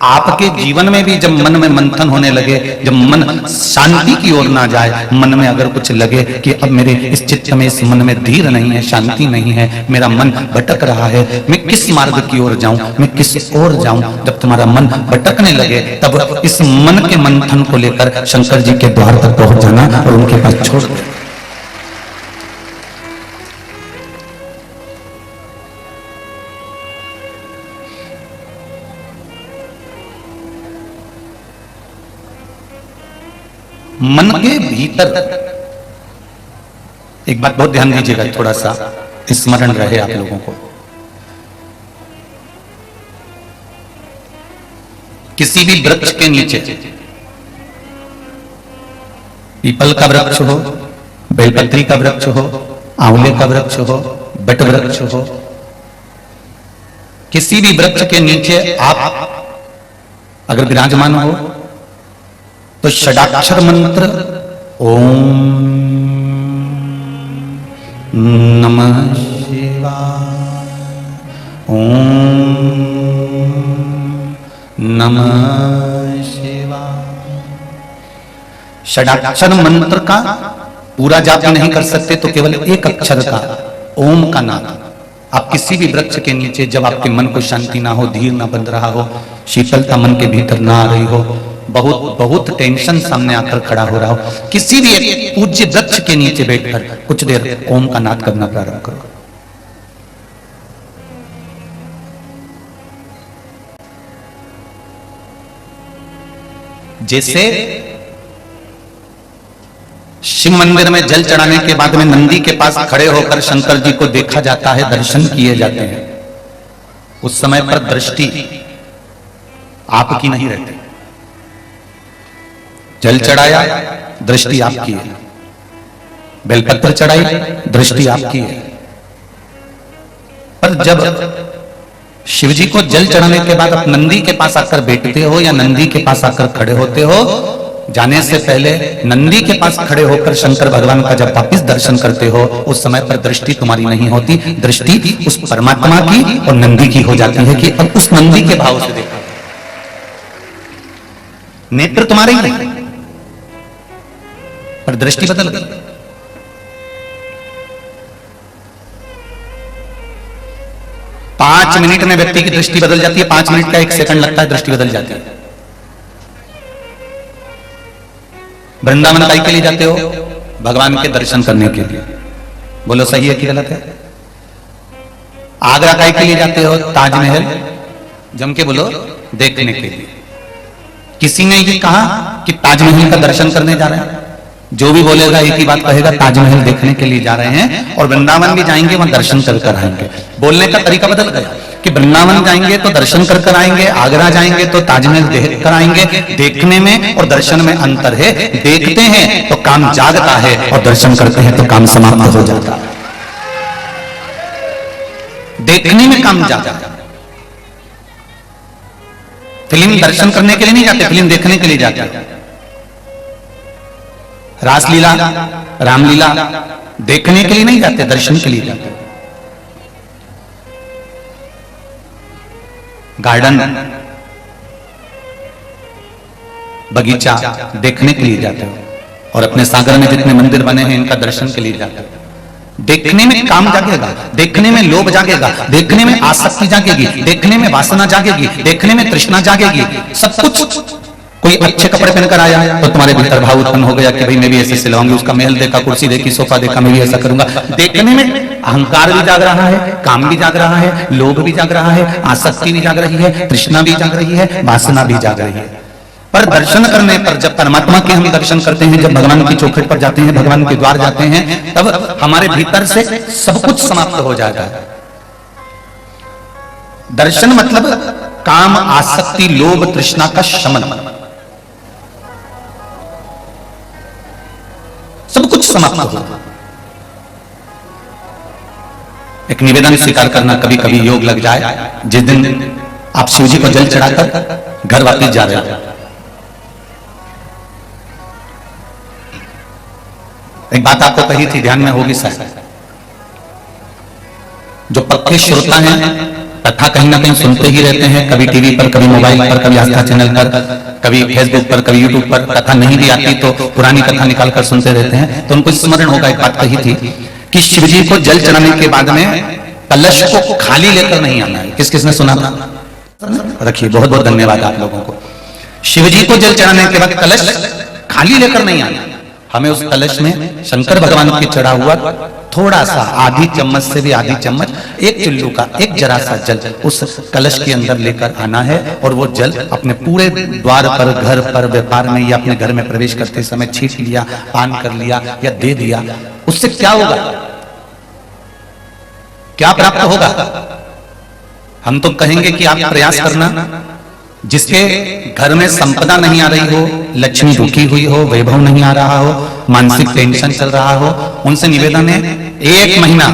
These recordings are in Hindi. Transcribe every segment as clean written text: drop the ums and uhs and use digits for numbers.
आपके जीवन में भी जब मन में मंथन होने लगे, जब मन शांति की ओर ना जाए, मन में अगर कुछ लगे कि अब मेरे इस चित्त में, इस मन में धीर नहीं है, शांति नहीं है, मेरा मन भटक रहा है, मैं किस मार्ग की ओर जाऊं, मैं किस ओर जाऊं, जब तुम्हारा मन भटकने लगे तब इस मन के मंथन को लेकर शंकर जी के द्वार तक पहुंच जाना और उनके पास छोड़ दो। मन के भीतर एक बात बहुत ध्यान दीजिएगा, थोड़ा सा स्मरण रहे आप लोगों को। किसी भी वृक्ष के नीचे, पीपल का वृक्ष हो, बेलपत्री का वृक्ष हो, आंवले का वृक्ष हो, बट वृक्ष हो, किसी भी वृक्ष के नीचे आप अगर विराजमान हो तो षडाक्षर मंत्र ओम नमः शिवाय, ओम नमः शिवाय। षडाक्षर मंत्र का पूरा जाप नहीं कर सकते तो केवल एक अक्षर का ओम का नाम आप किसी भी वृक्ष के नीचे, जब आपके मन को शांति ना हो, धीर ना बन रहा हो, शीतलता मन के भीतर ना आ रही हो, बहुत बहुत टेंशन सामने आकर खड़ा हो रहा हो, किसी भी एक पूज्य वृक्ष के नीचे बैठकर कुछ देर ओम का नाद करना प्रारंभ करो। जैसे शिव मंदिर में जल चढ़ाने के बाद में नंदी के पास खड़े होकर शंकर जी को देखा जाता है, दर्शन किए जाते हैं, उस समय पर दृष्टि आपकी नहीं रहती। जल चढ़ाया, दृष्टि आपकी है, बेलपत्र चढ़ाई, दृष्टि आपकी है। पर जब शिव जी को जल चढ़ाने के बाद आप नंदी के पास आकर बैठते हो या नंदी के पास आकर खड़े होते हो, जाने से पहले नंदी के पास खड़े होकर शंकर भगवान का जब वापिस दर्शन करते हो, उस समय पर दृष्टि तुम्हारी नहीं होती, दृष्टि उस परमात्मा की और नंदी की हो जाती है कि अब उस नंदी के भाव से देखो। नेत्र तुम्हारे ही नहीं पर दृष्टि बदल गई। पांच मिनट में व्यक्ति की दृष्टि बदल जाती है, 5 मिनट का 1 सेकंड लगता है, दृष्टि बदल जाती है। वृंदावन काहे के लिए जाते हो? भगवान के दर्शन करने के लिए। बोलो सही है कि गलत है? आगरा काहे के लिए जाते हो? ताजमहल जम के बोलो देखने के लिए। किसी ने ये कहा कि ताजमहल का दर्शन करने जा रहे हैं? जो भी बोलेगा एक ही बात कहेगा, ताजमहल देखने के लिए जा रहे हैं और वृंदावन भी जाएंगे, वहां दर्शन कर आएंगे। बोलने का तरीका बदल गया कि वृंदावन जाएंगे तो दर्शन कर आएंगे, आगरा जाएंगे तो ताजमहल देख कर आएंगे। देखने में और दर्शन में अंतर है। देखते हैं तो काम जागता है और दर्शन करते हैं तो काम समाप्त हो जाता है। देखने में काम जागता है। फिल्म दर्शन करने के लिए नहीं जाते, फिल्म देखने के लिए जाते हैं। रासलीला, रामलीला देखने के लिए नहीं जाते, दर्शन के लिए जाते। गार्डन, बगीचा देखने के लिए जाते हो और अपने सागर में जितने मंदिर बने हैं इनका दर्शन के लिए जाते हो। देखने में काम जागेगा, देखने में लोभ जागेगा, देखने में आसक्ति जागेगी, देखने में वासना जागेगी, देखने में तृष्णा जागेगी, सब कुछ। कोई अच्छे कपड़े पहनकर आया तो तुम्हारे भीतर भाव उत्पन्न हो गया कि भाई मैं भी ऐसे सिलवाऊंगी, उसका महल देखा, कुर्सी देखी, सोफा देखा, मैं भी ऐसा करूंगा। देखने में अहंकार भी जाग रहा है, काम भी जाग रहा है, लोभ भी जाग रहा है, आसक्ति भी जाग रही है, तृष्णा भी जाग रही है, वासना भी जाग रही है। पर दर्शन करने पर, जब परमात्मा के हम दर्शन करते हैं, जब भगवान की चौखट पर जाते हैं, भगवान के द्वार जाते हैं, तब हमारे भीतर से सब कुछ समाप्त हो जाता है। दर्शन मतलब काम, आसक्ति, लोभ, तृष्णा का शमन, सब कुछ समाप्त हो। एक निवेदन स्वीकार करना, कभी कभी योग लग जाए, जिस दिन आप शिव जी को जल चढ़ाकर घर वापस जा रहे हो, एक बात आपको कही थी, ध्यान में होगी शायद। जो पक्के श्रोता हैं, कथा कहीं ना कहीं सुनते ही रहते हैं, कभी टीवी पर, कभी मोबाइल पर, कभी आस्था चैनल पर, कभी फेसबुक पर, कभी यूट्यूब पर। कथा नहीं भी आती तो पुरानी कथा निकालकर सुनते रहते हैं। तो उनको स्मरण होगा, एक बात कही थी कि शिव जी को जल चढ़ाने के बाद में कलश को खाली लेकर नहीं आना है। किस किसने सुना था? रखिए, बहुत बहुत धन्यवाद आप लोगों को। शिव जी को जल चढ़ाने के बाद कलश खाली लेकर नहीं आना। हमें उस कलश में शंकर भगवान के चढ़ा हुआ थोड़ा सा, आधी चम्मच से भी आधी चम्मच, एक चुल्लू का एक जरा सा जल उस कलश के अंदर लेकर आना है। और वो जल अपने पूरे द्वार पर, घर पर, व्यापार में या अपने घर में प्रवेश करते समय छींट लिया, पान कर लिया या दे दिया। उससे क्या होगा, क्या प्राप्त होगा? हम तो कहेंगे कि आप प्रयास करना, जिसके घर में संपदा नहीं आ रही हो, लक्ष्मी रुकी हुई हो, वैभव नहीं आ रहा हो, मानसिक टेंशन चल रहा हो, उनसे निवेदन है 1 महीना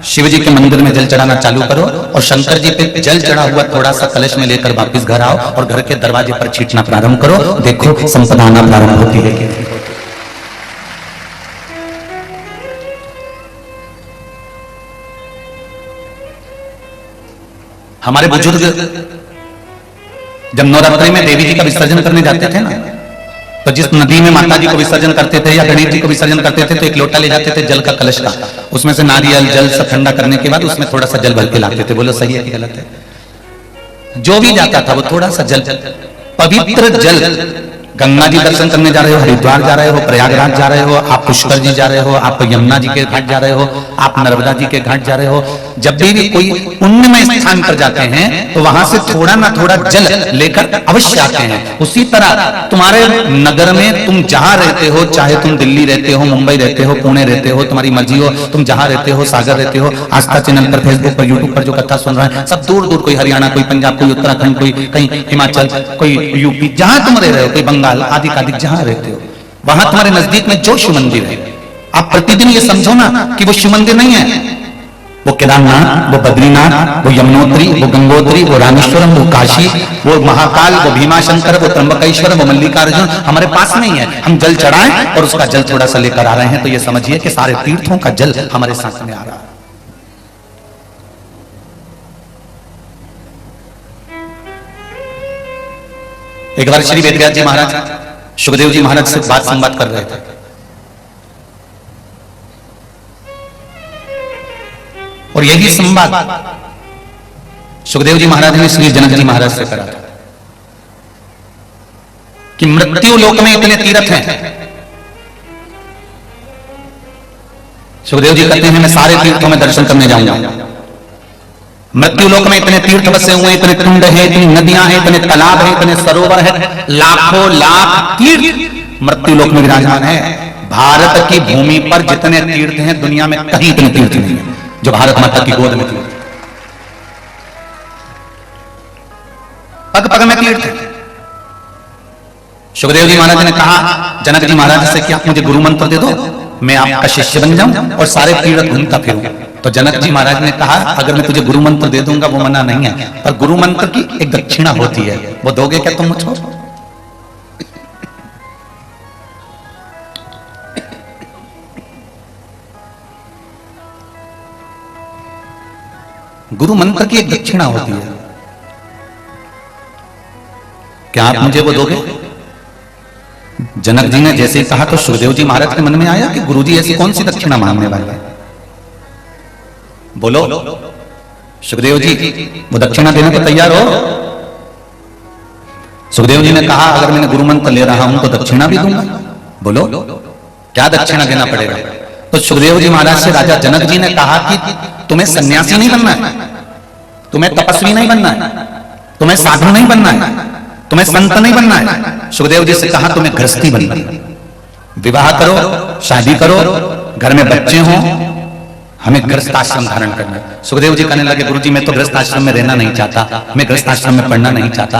शिव जी के मंदिर में जल चढ़ाना चालू करो और शंकर जी पे जल चढ़ा हुआ थोड़ा सा कलश में लेकर वापस घर आओ और घर के दरवाजे पर छींटना प्रारंभ करो। देखो संपदा आना प्रारंभ होती है। हमारे बुजुर्ग जब नवरात्रि में देवी जी का विसर्जन करने जाते थे ना, तो जिस नदी में माता जी को विसर्जन करते थे या गणेश जी को विसर्जन करते थे, तो एक लोटा ले जाते थे जल का, कलश का, उसमें से नारियल जल सब ठंडा करने के बाद उसमें थोड़ा सा जल भर के लाते थे। बोलो सही है कि गलत है? जो भी जाता था वो थोड़ा सा जल, पवित्र जल, गंगा जी दर्शन करने जा रहे हो, हरिद्वार जा रहे हो, प्रयागराज जा रहे हो, आप पुष्कर जी जा रहे हो, आप यमुना जी के घाट जा रहे हो, आप नर्मदा जी के घाट जा रहे हो, जब भी कोई पुण्यमय स्थान पर जाते हैं तो वहां से थोड़ा ना थोड़ा जल लेकर अवश्य आते हैं। उसी तरह तुम्हारे नगर में तुम जहां रहते हो, चाहे तुम दिल्ली रहते हो, मुंबई रहते हो, पुणे रहते हो, तुम्हारी मर्जी हो, तुम जहां रहते हो, सागर रहते हो, आस्था चैनल पर, फेसबुक पर, यूट्यूब पर जो कथा सुन रहे हैं, सब दूर दूर, कोई हरियाणा, कोई पंजाब, कोई उत्तराखंड, कोई कहीं हिमाचल, कोई यूपी, जहां तुम रह रहे हो, कोई बंगाल आदि कादिक जहां रहते हो, वहां तुम्हारे नजदीक में जो शिव मंदिर है, आप प्रतिदिन ये समझो ना कि वो शिव मंदिर नहीं है, वो केदारनाथ, वो बद्रीनाथ, वो यमुनोत्री, वो गंगोत्री, वो रामेश्वरम, वो काशी, वो महाकाल, वो भीमाशंकर, वो त्र्यंबकेश्वर, वो मल्लिकार्जुन हमारे पास नहीं है। हम जल चढ़ाएं और उसका जल थोड़ा सा लेकर आ रहे हैं, तो ये समझिए कि सारे तीर्थों का जल हमारे साथ में आ रहा है। एक बार श्री वेदव्यास जी महाराज सुखदेव जी महाराज से बात संवाद कर रहे थे, और यही संवाद सुखदेव जी महाराज ने श्री जनक जी महाराज से करा था कि मृत्यु लोक में इतने तीर्थ हैं। सुखदेव जी कहते हैं मैं सारे तीर्थों में दर्शन करने जाऊंगा। मृत्यु लोक में इतने तीर्थ बसे हुए, इतने कुंड हैं, इतनी नदियां हैं, इतने तालाब हैं, इतने सरोवर हैं, लाखों लाख तीर्थ मृत्यु लोक में विराजमान है। भारत की भूमि पर जितने तीर्थ हैं दुनिया में कहीं इतने तीर्थ नहीं है जो भारत माता की गोद में तीर्थ, पग पग में तीर्थ है। सुखदेव जी महाराज ने कहा जनक जी महाराज से कि आप मुझे गुरु मंत्र दे दो, मैं आपका शिष्य बन जाऊं और सारे तीर्थ घूमता फिरूं। तो जनक जी महाराज ने कहा अगर मैं तुझे गुरु मंत्र दे दूंगा वो मना नहीं है, पर गुरु मंत्र की एक दक्षिणा होती है, वो दोगे क्या तुम मुझको? गुरु मंत्र की एक दक्षिणा होती है, क्या आप मुझे वो दोगे? जनक जी ने जैसे ही कहा तो सुखदेव जी महाराज के मन में आया कि गुरुजी ऐसी कौन सी दक्षिणा मांगने वाले हैं, बोलो सुखदेव जी वो दक्षिणा देने को तैयार हो? सुखदेव जी ने कहा अगर मैंने गुरु मंत्र ले रहा हूं तो दक्षिणा भी दूंगा, बोलो क्या दक्षिणा देना पड़ेगा? तो सुखदेव जी महाराज से राजा जनक जी ने कहा कि तुम्हें सन्यासी नहीं बनना है, तुम्हें तपस्वी नहीं बनना है, तुम्हें साधु नहीं बनना है, तुम्हें संत नहीं बनना है। सुखदेव जी से कहा तुम्हें गृहस्थी बनना है, विवाह करो, शादी करो, घर में बच्चे हों, हमें गृहस्थ आश्रम धारण करना है। सुखदेव जी कहने लगे गुरुजी मैं तो गृहस्थ आश्रम में रहना नहीं चाहता, मैं गृहस्थ आश्रम में पढ़ना नहीं चाहता।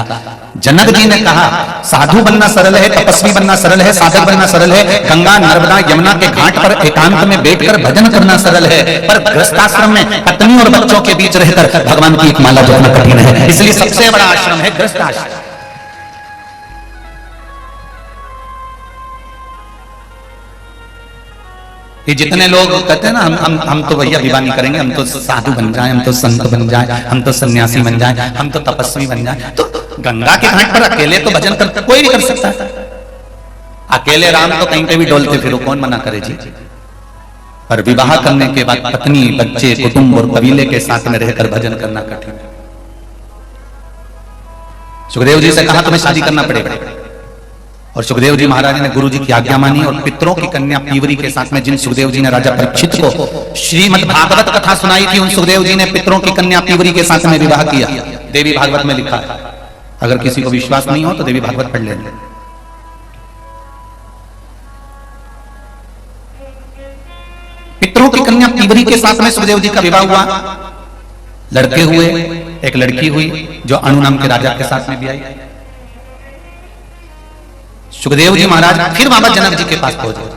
जनक जी ने कहा साधु बनना सरल है, तपस्वी बनना सरल है, साधक बनना सरल है, गंगा नर्मदा यमुना के घाट पर एकांत में बैठकर भजन करना सरल है, पर गृहस्थ आश्रम में पत्नी और बच्चों के बीच रहकर भगवान की एक माला जपना कठिन है। इसलिए सबसे बड़ा आश्रम है गृहस्थ आश्रम। ये जितने लोग कहते हैं ना हम तो भैया विवाह नहीं करेंगे, हम तो साधु बन जाएं, हम तो संत बन जाएं, हम तो सन्यासी बन जाएं, हम तो तपस्वी बन जाएं। तो गंगा के घाट पर अकेले तो भजन कर कोई नहीं कर सकता है। अकेले राम तो कहीं पे भी डोलते फिरो, कौन मना करे जी। पर विवाह करने के बाद पत्नी, बच्चे, कुटुंब और कबीले के साथ में रहकर भजन करना कठिन है। सुखदेव जी से कहा तुम्हें शादी करना पड़ेगा, और सुखदेव जी महाराज ने गुरु जी की आज्ञा मानी और पितरों की कन्या पीवरी के साथ में, जिन सुखदेव जी ने राजा परीक्षित को श्रीमद् भागवत कथा सुनाई थी, उन सुखदेव जी ने पितरों की कन्या पीवरी के साथ में विवाह किया। देवी भागवत में लिखा है, अगर किसी को विश्वास नहीं हो तो देवी भागवत पढ़ लें। पितरों की कन्या पीवरी के साथ में सुखदेव जी का विवाह हुआ। लड़के हुए, एक लड़की हुई जो अनु नाम के राजा के साथ में भी आई। सुखदेव जी महाराज फिर बाबा जनक जी के पास पहुंचे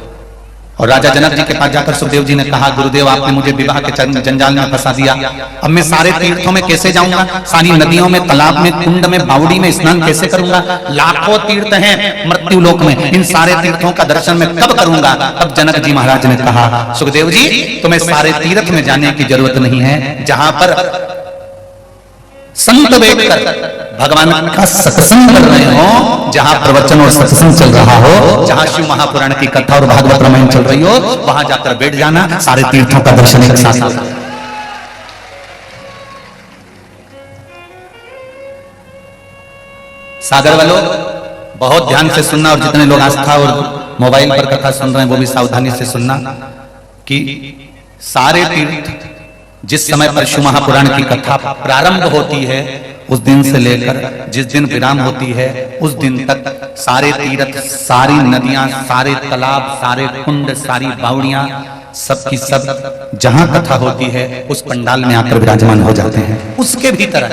और राजा जनक जी के पास जाकर सुखदेव जी ने कहा, गुरुदेव आपने मुझे विवाह के जंजाल में फंसा दिया, अब मैं सारे तीर्थों में कैसे जाऊंगा, सारी नदियों में, तालाब में, कुंड में, बावड़ी में स्नान कैसे करूंगा, लाखों तीर्थ हैं मृत्यु लोक में, इन सारे तीर्थों का दर्शन मैं कब करूंगा। तब जनक जी महाराज ने कहा, सुखदेव जी तुम्हें सारे तीर्थ में जाने की जरूरत नहीं है, जहां पर संत बैठकर भगवान का सत्संग कर रहे हो, जहां प्रवचन और सत्संग चल रहा हो, जहां शिव महापुराण की कथा और भागवत रामायण चल रही हो, वहां जाकर बैठ जाना, सारे तीर्थों का दर्शन एक साथ होगा। सागर वालों बहुत ध्यान से सुनना, और जितने लोग आस्था और मोबाइल पर कथा सुन रहे हैं वो भी सावधानी से सुनना कि सारे तीर्थ जिस समय पर शिव महापुराण की कथा प्रारंभ होती है उस दिन से लेकर जिस दिन विराम होती है उस दिन तक सारे तीर्थ, सारी नदियां, सारे तालाब, सारे कुंड, सारी बावड़ियां, सब की सब जहां कथा होती है उस पंडाल में आकर विराजमान हो जाते हैं। उसके भीतर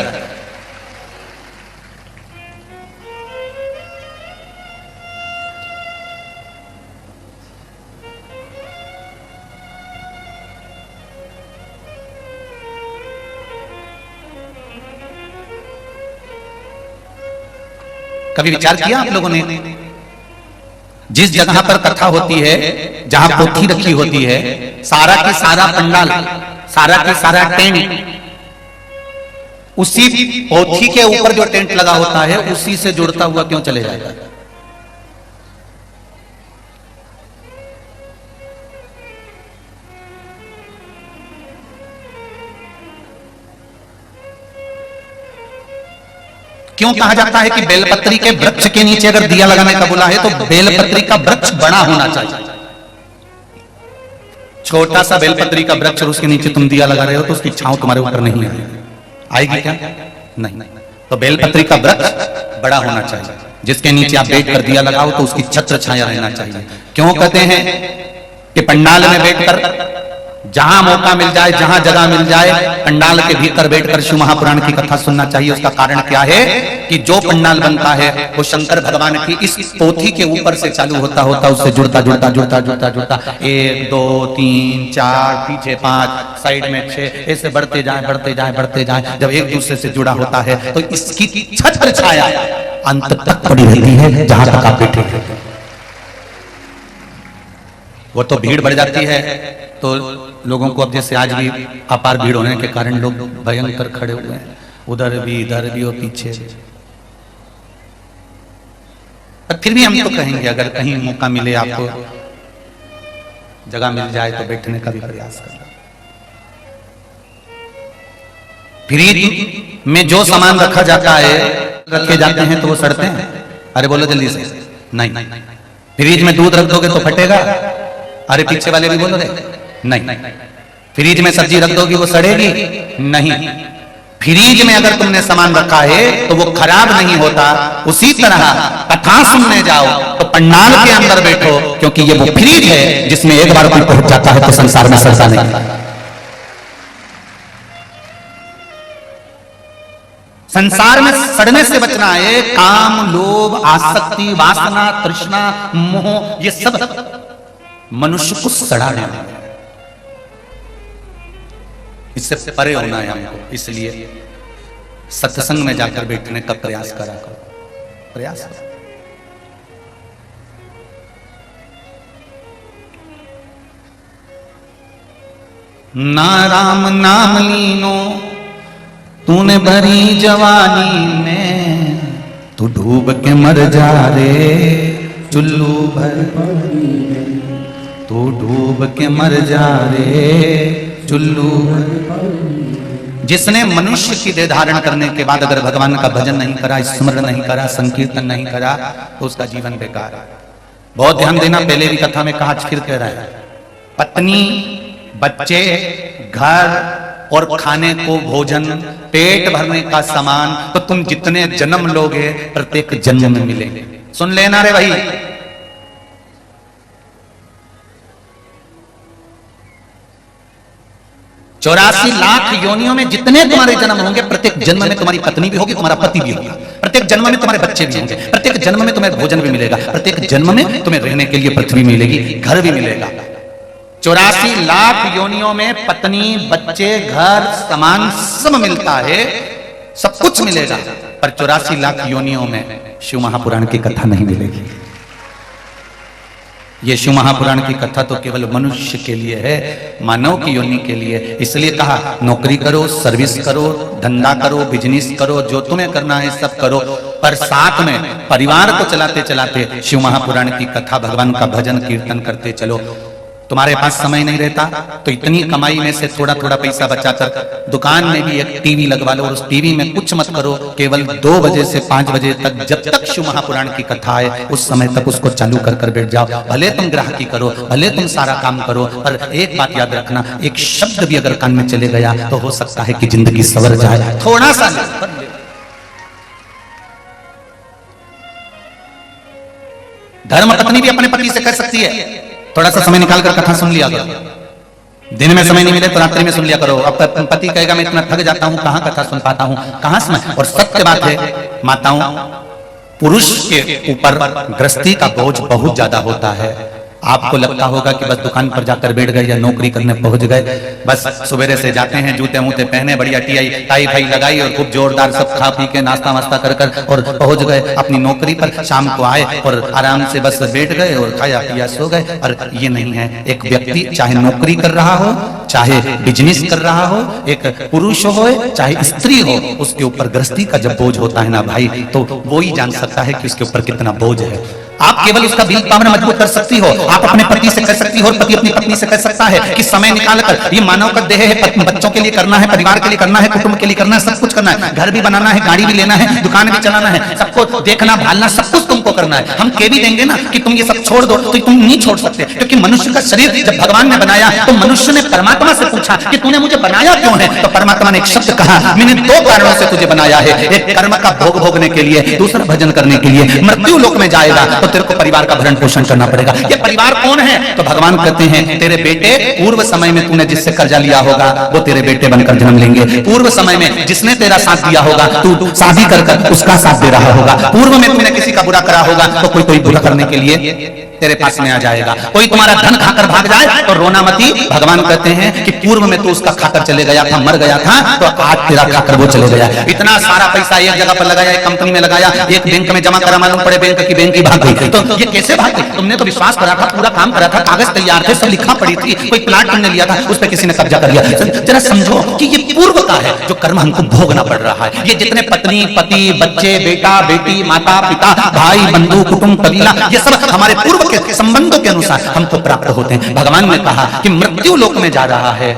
कभी विचार किया आप लोगों ने, जिस जगह पर कथा होती है, जहां पोथी रखी होती है, सारा की सारा पंडाल, सारा की सारा टेंट उसी पोथी के ऊपर जो टेंट लगा होता है उसी से जुड़ता हुआ क्यों चले जाता है? क्यों कहा जाता है कि बेलपत्री के वृक्ष के नीचे अगर दिया लगाने का बोला है तो बेलपत्री का वृक्ष बड़ा होना चाहिए। छोटा सा बेलपत्री का वृक्ष और उसके नीचे तुम दिया लगा रहे हो तो उसकी छांव तुम्हारे ऊपर नहीं आएगी क्या? नहीं। तो बेलपत्री का वृक्ष बड़ा होना चाहिए, जिसके नीचे आप बैठकर दिया लगाओ तो उसकी छत्र छाया रहना चाहिए। क्यों कहते हैं कि पंडाल में बैठकर जहां मौका मिल जाए, जहां जगह मिल जाए, पंडाल के भीतर बैठकर शिव महापुराण की कथा सुनना चाहिए। उसका कारण क्या है कि जो पंडाल बनता है वो शंकर भगवान की इस पोथी के ऊपर से चालू होता उससे जुड़ता 1 2 3 4 पीछे 5 साइड में 6 ऐसे बढ़ते जाए। जब एक दूसरे से जुड़ा होता है तो इसकी छत्र छाया अंत तक पड़ी रहती है जहां तक आप बैठे हैं। वो तो भीड़ बढ़ जाती है तो लोगों को, अब जैसे आज भी अपार भीड़ होने के कारण लोग भयंकर खड़े हुए हैं, उधर भी इधर भी और पीछे भी। फिर भी हम तो कहेंगे अगर कहीं मौका मिले, आपको जगह मिल जाए तो बैठने का भी प्रयास करना। फ्रिज में जो सामान रखा जाता है, रखे जाते हैं तो वो सड़ते हैं। अरे बोलो जल्दी से, नहीं। फ्रिज में दूध रख दोगे तो फटेगा। अरे पीछे वाले भी बोलो नहीं। फ्रिज में सब्जी रख दोगी वो सड़ेगी नहीं। फ्रिज में अगर तुमने सामान रखा है तो वो खराब नहीं होता। उसी तरह कथा सुनने जाओ तो पंडाल के अंदर बैठो, क्योंकि ये वो फ्रिज है जिसमें एक बार कोई पहुंच जाता है तो संसार में सड़ता नहीं। संसार में सड़ने से बचना है। काम, लोभ, आसक्ति, वासना, तृष्णा, मोह, ये सब मनुष्य को सड़ाने वाला है। इससे परे होना है हमको। इसलिए सत्संग में जाकर बैठने का प्रयास करा करो, प्रयास करो। ना राम नाम लीनो तूने भरी जवानी में, तू डूब के मर जा रे चुल्लू भर पानी में, तू डूब के मर जा रे चुल्लू भर पानी में। जिसने मनुष्य की देह धारण करने के बाद अगर भगवान का भजन नहीं करा, स्मरण नहीं करा, संकीर्तन नहीं करा, तो उसका जीवन बेकार है। बहुत ध्यान देना, पहले भी कथा में कहा, आज फिर कह रहा है, पत्नी, बच्चे, घर और खाने को भोजन, पेट भरने का सामान, तो तुम जितने जन्म लोगे प्रत्येक जन्म में मिलेंगे। सुन लेना रे भाई, 84 लाख योनियों में जितने तुम्हारे जन्म होंगे, प्रत्येक जन्म में तुम्हारी पत्नी भी होगी, तुम्हारा पति भी होगा, प्रत्येक जन्म में तुम्हारे बच्चे भी होंगे, प्रत्येक जन्म में तुम्हें भोजन भी मिलेगा, प्रत्येक जन्म में तुम्हें रहने के लिए पृथ्वी मिलेगी, घर भी मिलेगा। 84 लाख योनियों में पत्नी, बच्चे, घर, सामान सब मिलता है, सब कुछ मिलेगा, पर 84 लाख योनियों में शिव महापुराण की कथा नहीं मिलेगी। ये शिव महापुराण की कथा तो केवल मनुष्य के लिए है, मानव की योनि के लिए। इसलिए कहा, नौकरी करो, सर्विस करो, धंधा करो, बिजनेस करो, जो तुम्हें करना है सब करो, पर साथ में परिवार को चलाते चलाते शिव महापुराण की कथा, भगवान का भजन कीर्तन करते चलो। तुम्हारे पास समय नहीं रहता तो इतनी कमाई में से थोड़ा थोड़ा पैसा बचाकर दुकान में भी एक टीवी लगवा लो, और उस टीवी में कुछ मत करो, केवल 2 बजे से 5 बजे तक, जब तक शिव महापुराण की कथा है उस समय तक उसको चालू कर कर बैठ जाओ। भले तुम ग्राहकी करो, भले तुम सारा काम करो, पर एक बात याद रखना, एक शब्द भी अगर कान में चले गया तो हो सकता है कि जिंदगी सवर जाए। थोड़ा सा धर्म पत्नी भी अपने पति से कह सकती है, थोड़ा सा समय निकालकर कथा सुन लिया करो। दिन में समय नहीं मिले तो रात्रि में सुन लिया करो। अब पति कहेगा मैं इतना थक जाता हूं, कहां कथा सुन पाता हूं, कहां समय। और सत्य बात है माताओं, पुरुष के ऊपर गृहस्थी का बोझ बहुत ज्यादा होता है। आपको लगता होगा कि बस दुकान पर जाकर बैठ गए या नौकरी करने पहुंच गए, बस सवेरे से जाते हैं, जूते मूते पहने, बढ़िया टाई फाई लगाई और खूब जोरदार सब खा पी के नाश्ता वास्ता कर कर और पहुंच गए अपनी नौकरी पर। शाम को आए और आराम से बस बैठ गए और खाया पिया सो गए। और ये नहीं है। एक व्यक्ति चाहे नौकरी कर रहा हो, चाहे बिजनेस कर रहा हो, एक पुरुष हो चाहे स्त्री हो, उसके ऊपर गृहस्थी का जब बोझ होता है ना भाई, तो वो ही जान सकता है कि उसके ऊपर कितना बोझ है। आप केवल उसका विल पावर मजबूत कर सकती हो। आप अपने पति से कह सकती हो और पति अपनी पत्नी से कह सकता है कि समय निकालकर, ये मानव का देह है, बच्चों के लिए करना है, परिवार के लिए करना है, कुटुंब के लिए करना है, सब कुछ करना है, घर भी बनाना है, गाड़ी भी लेना है, दुकान भी चलाना है, सबको देखना भालना, सब कुछ तुमको करना है। हम कह भी देंगे ना कि तुम ये सब छोड़ दो, तो तुम नहीं छोड़ सकते, क्योंकि मनुष्य का शरीर जब भगवान ने बनाया तो मनुष्य ने परमात्मा से पूछा कि तूने मुझे बनाया क्यों है, तो परमात्मा ने एक शब्द कहा, मैंने 2 कारणों से तुझे बनाया है, एक कर्म का भोग भोगने के लिए, दूसरा भजन करने के लिए। मृत्यु लोक में जाएगा तो तेरे को परिवार का भरण पोषण करना पड़ेगा। ये परिवार कौन है? तो भगवान कहते हैं तेरे बेटे, पूर्व समय में तूने जिससे कर्जा लिया होगा वो तेरे बेटे बनकर जन्म लेंगे। पूर्व समय में जिसने तेरा साथ दिया होगा, तू शादी कर उसका साथ दे रहा होगा। पूर्व में तूने किसी का बुरा करा होगा तो कोई बुरा करने के लिए तेरे पास में आ जाएगा। कोई तुम्हारा धन खाकर भाग जाए तो रोना मती। भगवान कहते हैं कि पूर्व में तू उसका खाकर चले गया था, मर गया था, तो आज तेरा खाकर वो चले गया। इतना सारा पैसा एक जगह पर लगाया, एक कंपनी में लगाया, एक बैंक में जमा करा, मालूम पड़े बैंक की भाग गई, तो ये कैसे भाग गई? तुमने तो विश्वास करा था, पूरा काम करा था, कागज तैयार थे, सब लिखा पड़ी थी, कोई प्लाट तुमने लिया था, उस पर किसी ने कब्जा कर लिया। जरा समझो कि ये पूर्व का है जो कर्म हमको भोगना पड़ रहा है। ये जितने पत्नी, पति, बच्चे, बेटा, बेटी, माता, पिता, भाई, बंधु, कुटुंब, कबीला, ये सब हमारे पूर्व के संबंधों के अनुसार हमको प्राप्त होते हैं। भगवान ने कहा कि मृत्यु लोक में जा रहा है,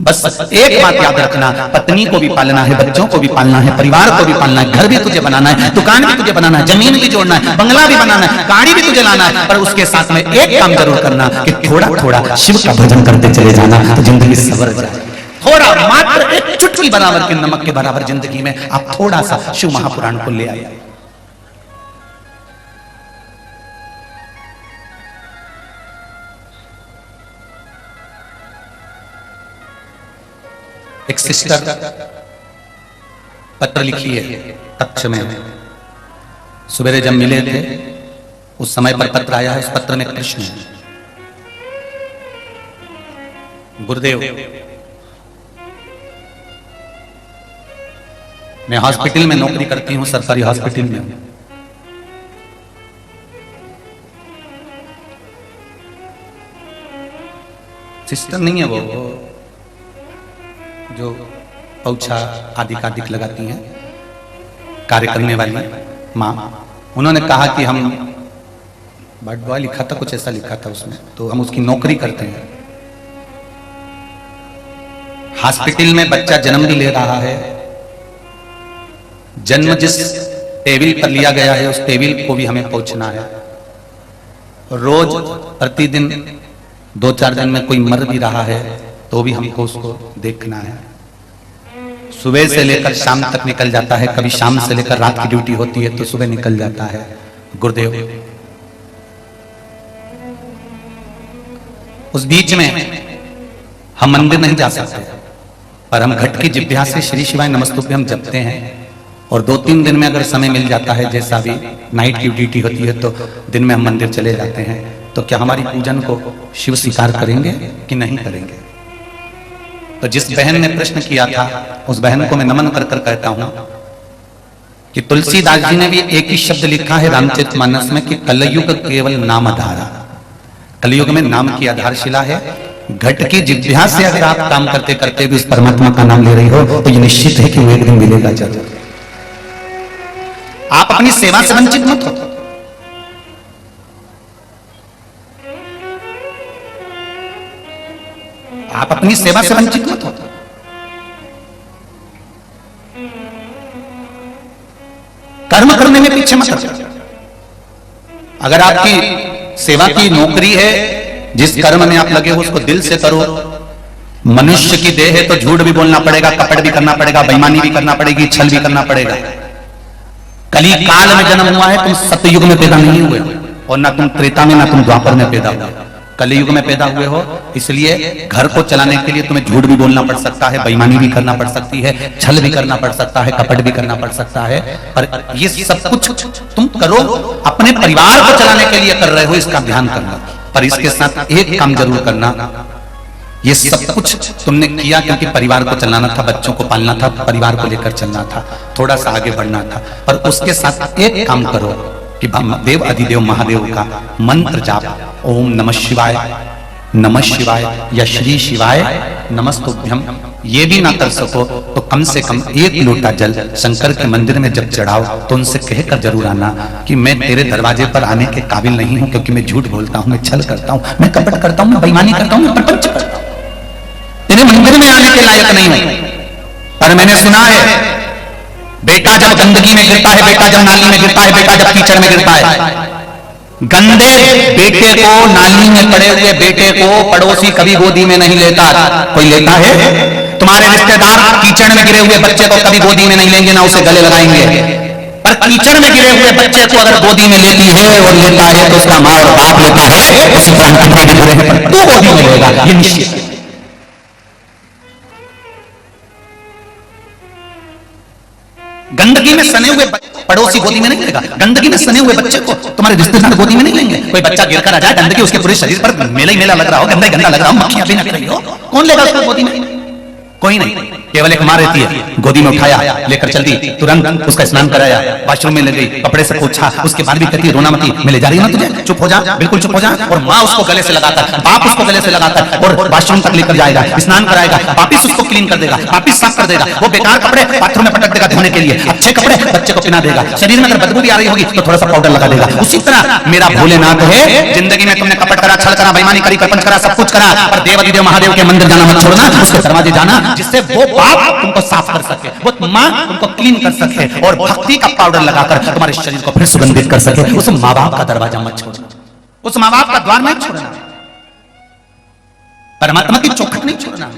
बस एक बात याद रखना, पत्नी को भी पालना है, बच्चों को भी पालना है, परिवार को भी पालना है, घर भी तुझे बनाना है, दुकान भी तुझे बनाना है, जमीन भी जोड़ना है, बंगला भी बनाना है, गाड़ी भी तुझे लाना है, पर उसके साथ में एक काम जरूर करना कि थोड़ा थोड़ा शिव का भजन करते चले जाना, तो जिंदगी सवर जाए। थोड़ा, मात्र एक चुटकी बराबर के नमक के बराबर जिंदगी में आप थोड़ा सा शिव महापुराण को ले आए। एक सिस्टर पत्र लिखी है कक्ष में, सवेरे जब मिले थे उस समय पर पत्र आया है। उस पत्र में कृष्ण है, गुरुदेव मैं हॉस्पिटल में नौकरी करती हूं, सरकारी हॉस्पिटल में। सिस्टर नहीं है वो जो पौछा आदि कादिक लगाती हैं, कार्य करने वाली माँ, उन्होंने कहा कि हम बर्ड बॉय लिखा था, कुछ ऐसा लिखा था उसमें, तो हम उसकी नौकरी करते हैं। हॉस्पिटल में बच्चा जन्म भी ले रहा है, जन्म जिस टेबल पर लिया गया है उस टेबल को भी हमें पहुंचना है। रोज प्रतिदिन 2-4 दिन में कोई मर भी रहा है तो भी हमको उसको देखना है। सुबह से लेकर शाम तक निकल जाता है, कभी शाम से लेकर रात की ड्यूटी होती है तो सुबह निकल जाता है। गुरुदेव, उस बीच में हम मंदिर नहीं जा सकते, पर हम घट की जिभ्या से श्री शिवाय नमस्तुभ्यं हम जपते हैं, और 2-3 दिन में अगर समय मिल जाता है, जैसा भी नाइट की ड्यूटी होती है तो दिन में हम मंदिर चले जाते हैं, तो क्या हमारी पूजन को शिव स्वीकार करेंगे कि नहीं करेंगे? तो जिस बहन ने प्रश्न किया था उस बहन को मैं नमन कर कर कहता हूं कि तुलसीदास जी ने भी एक ही शब्द लिखा है रामचरितमानस में कि कलयुग केवल नाम आधार। कलयुग में नाम की आधारशिला है। घट की जिभ्या से अगर आप काम करते करते भी उस परमात्मा का नाम ले रही हो तो ये निश्चित है कि वो एक दिन मिलेगा जरूर। आप अपनी सेवा से वंचित मत हो। आप अपनी सेवा से वंचित मत हो। कर्म करने में पीछे मत हो। अगर आपकी सेवा की नौकरी है, जिस कर्म में आप लगे हो उसको दिल से करो। मनुष्य की देह है तो झूठ भी बोलना पड़ेगा, कपट भी करना पड़ेगा, बेईमानी भी करना पड़ेगी, छल भी करना पड़ेगा। कली काल में जन्म हुआ है, तुम सतयुग में पैदा नहीं हुए और ना तुम त्रेता में, ना तुम द्वापर में पैदा हुए, कलयुग में पैदा हुए हो। इसलिए घर को चलाने के लिए तुम्हें झूठ भी बोलना पड़ सकता है, बेईमानी भी करना पड़ सकती है, छल भी करना पड़ सकता है, कपट भी करना पड़ सकता है, पर ये सब कुछ तुम करो अपने परिवार को चलाने के लिए कर रहे हो, इसका ध्यान करना। पर इसके साथ एक काम जरूर करना, ये सब कुछ तुमने किया क्योंकि परिवार को चलाना था, बच्चों को पालना था, परिवार को लेकर चलना था, थोड़ा सा आगे बढ़ना था, पर उसके साथ एक काम करो कि देव अधिदेव महादेव का मंत्र जाप, ओम नमः शिवाय, नमः शिवाय या श्री शिवाय नमस्तुभ्यम, ये भी ना कर सको तो कम से कम 1 लोटा जल शंकर के मंदिर में जब चढ़ाओ तो उनसे कहकर जरूर आना कि मैं तेरे दरवाजे पर आने के काबिल नहीं हूं, क्योंकि मैं झूठ बोलता हूं, मैं छल करता हूं, मैं कपट करता हूं, मैं बेईमानी करता हूं, मैं प्रपंच करता हूं, तेरे मंदिर में आने के लायक नहीं हूं। पर मैंने सुना है बेटा जब गंदगी में गिरता है, बेटा जब नाली में गिरता है, बेटा जब कीचड़ में गिरता है, गंदे बेटे को, नाली में पड़े हुए बेटे को पड़ोसी कभी गोदी में नहीं लेता। कोई लेता है? तुम्हारे रिश्तेदार कीचड़ में गिरे हुए बच्चे को कभी गोदी में नहीं लेंगे, ना उसे गले लगाएंगे। पर कीचड़ में गिरे हुए बच्चे को अगर गोदी में लेती है और लेता है तो उसका माँ और बाप लेता है, उसी तो गोदी में लेगा, ये निश्चित है। गंदगी में सने हुए पड़ोसी गोदी में नहीं लेगा, गंदगी में सने हुए बच्चे को तुम्हारे रिश्तेदार गोदी में नहीं लेंगे। कोई बच्चा गिरकर आ जाए, गंदगी उसके पूरे शरीर पर मेला ही मेला लग रहा हो, गंदा गंदा लग रहा हो, मक्खियां भी निकल रही हो, कौन लेगा उसको गोदी में? कोई नहीं। केवल एक माँ रहती है, गोदी में उठाया, लेकर चल दी, तुरंत उसका स्नान कराया, वॉशरूम में ले गई, कपड़े से पोंछा, उसके बाद भी कहती है रोना मती, मैं ले जा रही हूं ना तुझे, चुप हो जा, बिल्कुल चुप हो जा। और माँ उसको गले से लगाकर, बाप उसको गले से लगाकर और वॉशरूम तक लेकर जाएगा, स्नान कराएगा, वापिस उसको क्लीन कर देगा, वापिस साफ कर देगा, वो बेकार कपड़े बाथरूम में पटक देगा धोने के लिए, अच्छे कपड़े बच्चे को पहना देगा, शरीर में अगर बदबू भी आ रही होगी तो थोड़ा सा पाउडर लगा देगा। उसी तरह मेरा भोलेनाथ है, जिंदगी में तुमने कपट करा, छल करा, बेईमानी करी, प्रपंच करा, सब कुछ करा, पर देव अधिदेव महादेव के मंदिर जाना मत छोड़ना, उसके दरवाजे जाना, जिससे वो बाप तुमको साफ कर सके, वो मां तुमको क्लीन कर सके और भक्ति का पाउडर लगाकर तुम्हारे शरीर को फिर सुगंधित कर सके। उस माँ बाप का दरवाजा मत छोड़ना, उस माँ बाप का द्वार मत छोड़ना, परमात्मा की चौखट नहीं छोड़ना।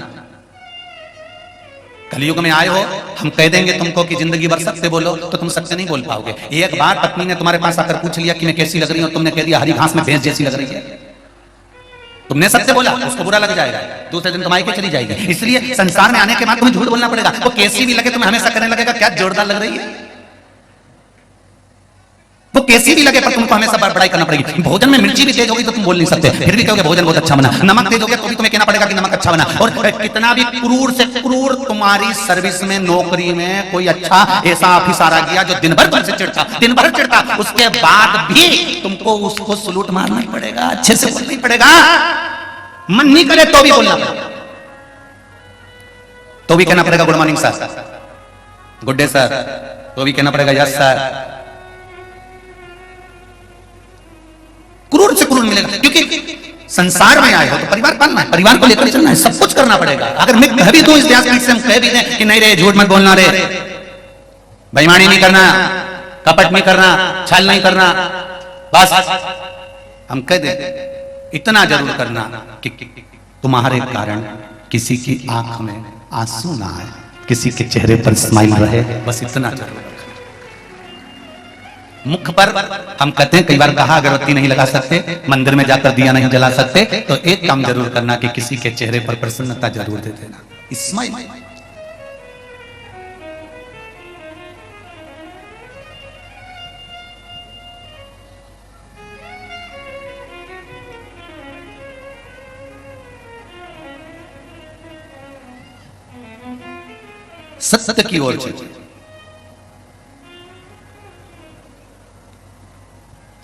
कलयुग में आए हो, हम कह देंगे तुमको कि जिंदगी भर सत्य बोलो तो तुम सत्य नहीं बोल पाओगे। एक बार पत्नी ने तुम्हारे पास आकर पूछ लिया कि मैं कैसी लग रही हूं, तुमने कह दिया हरी घास में भैंस जैसी लग रही है, तुमने सत्य बोला, उसको बुरा लग जाएगा, दूसरे दिन कमाई के चली जाएगी। इसलिए संसार में आने के बाद तुम्हें झूठ बोलना पड़ेगा। वो कैसी भी लगे तुम्हें हमेशा करने लगेगा क्या जोरदार लग रही है, वो कैसी भी लगे पर तुमको हमेशा बड़ाई करना पड़ेगी। भोजन में मिर्ची भी तेज होगी तो तुम बोल नहीं सकते, फिर भी कहोगे भोजन बहुत अच्छा बना। नमक तेज हो गया तो भी तुम्हें कहना पड़ेगा कि नमक अच्छा बना। और कितना भी क्रूर से क्रूर तुम्हारी सर्विस में, नौकरी में कोई अच्छा ऐसा ऑफिसर आ गया जो दिन भर तुमसे चिढ़ता, दिन भर चिढ़ता, उसके बाद भी तुमको उसको सलूट मारना ही पड़ेगा, अच्छे से बोलना ही पड़ेगा, मन नहीं करे तो भी बोलना पड़ेगा। तो भी कहना पड़ेगा good morning sir, good day sir, तो भी कहना पड़ेगा यस सर। क्रूर से क्रूर मिलेगा, क्योंकि संसार में आए हो तो परिवार पालना है, परिवार को लेकर चलना है, सब कुछ करना पड़ेगा। अगर मैं कह भी दूं इस व्यास से हम कह भी दें कि नहीं रे झूठ मत बोलना रे, बेईमानी नहीं करना, कपट नहीं करना, छल नहीं करना, बस हम कह दें इतना जरूर करना कि तुम्हारे कारण किसी की आंख में आंसू ना आए, किसी के चेहरे पर स्माइल रहे, बस इतना जरूर। मुख पर हम कहते हैं कई बार कहा अगरबत्ती नहीं लगा सकते, मंदिर में जाकर दिया नहीं जला सकते, तो एक काम जरूर करना कि किसी के चेहरे पर प्रसन्नता जरूर दे देना, स्माइल। सत्य की ओर चलिए,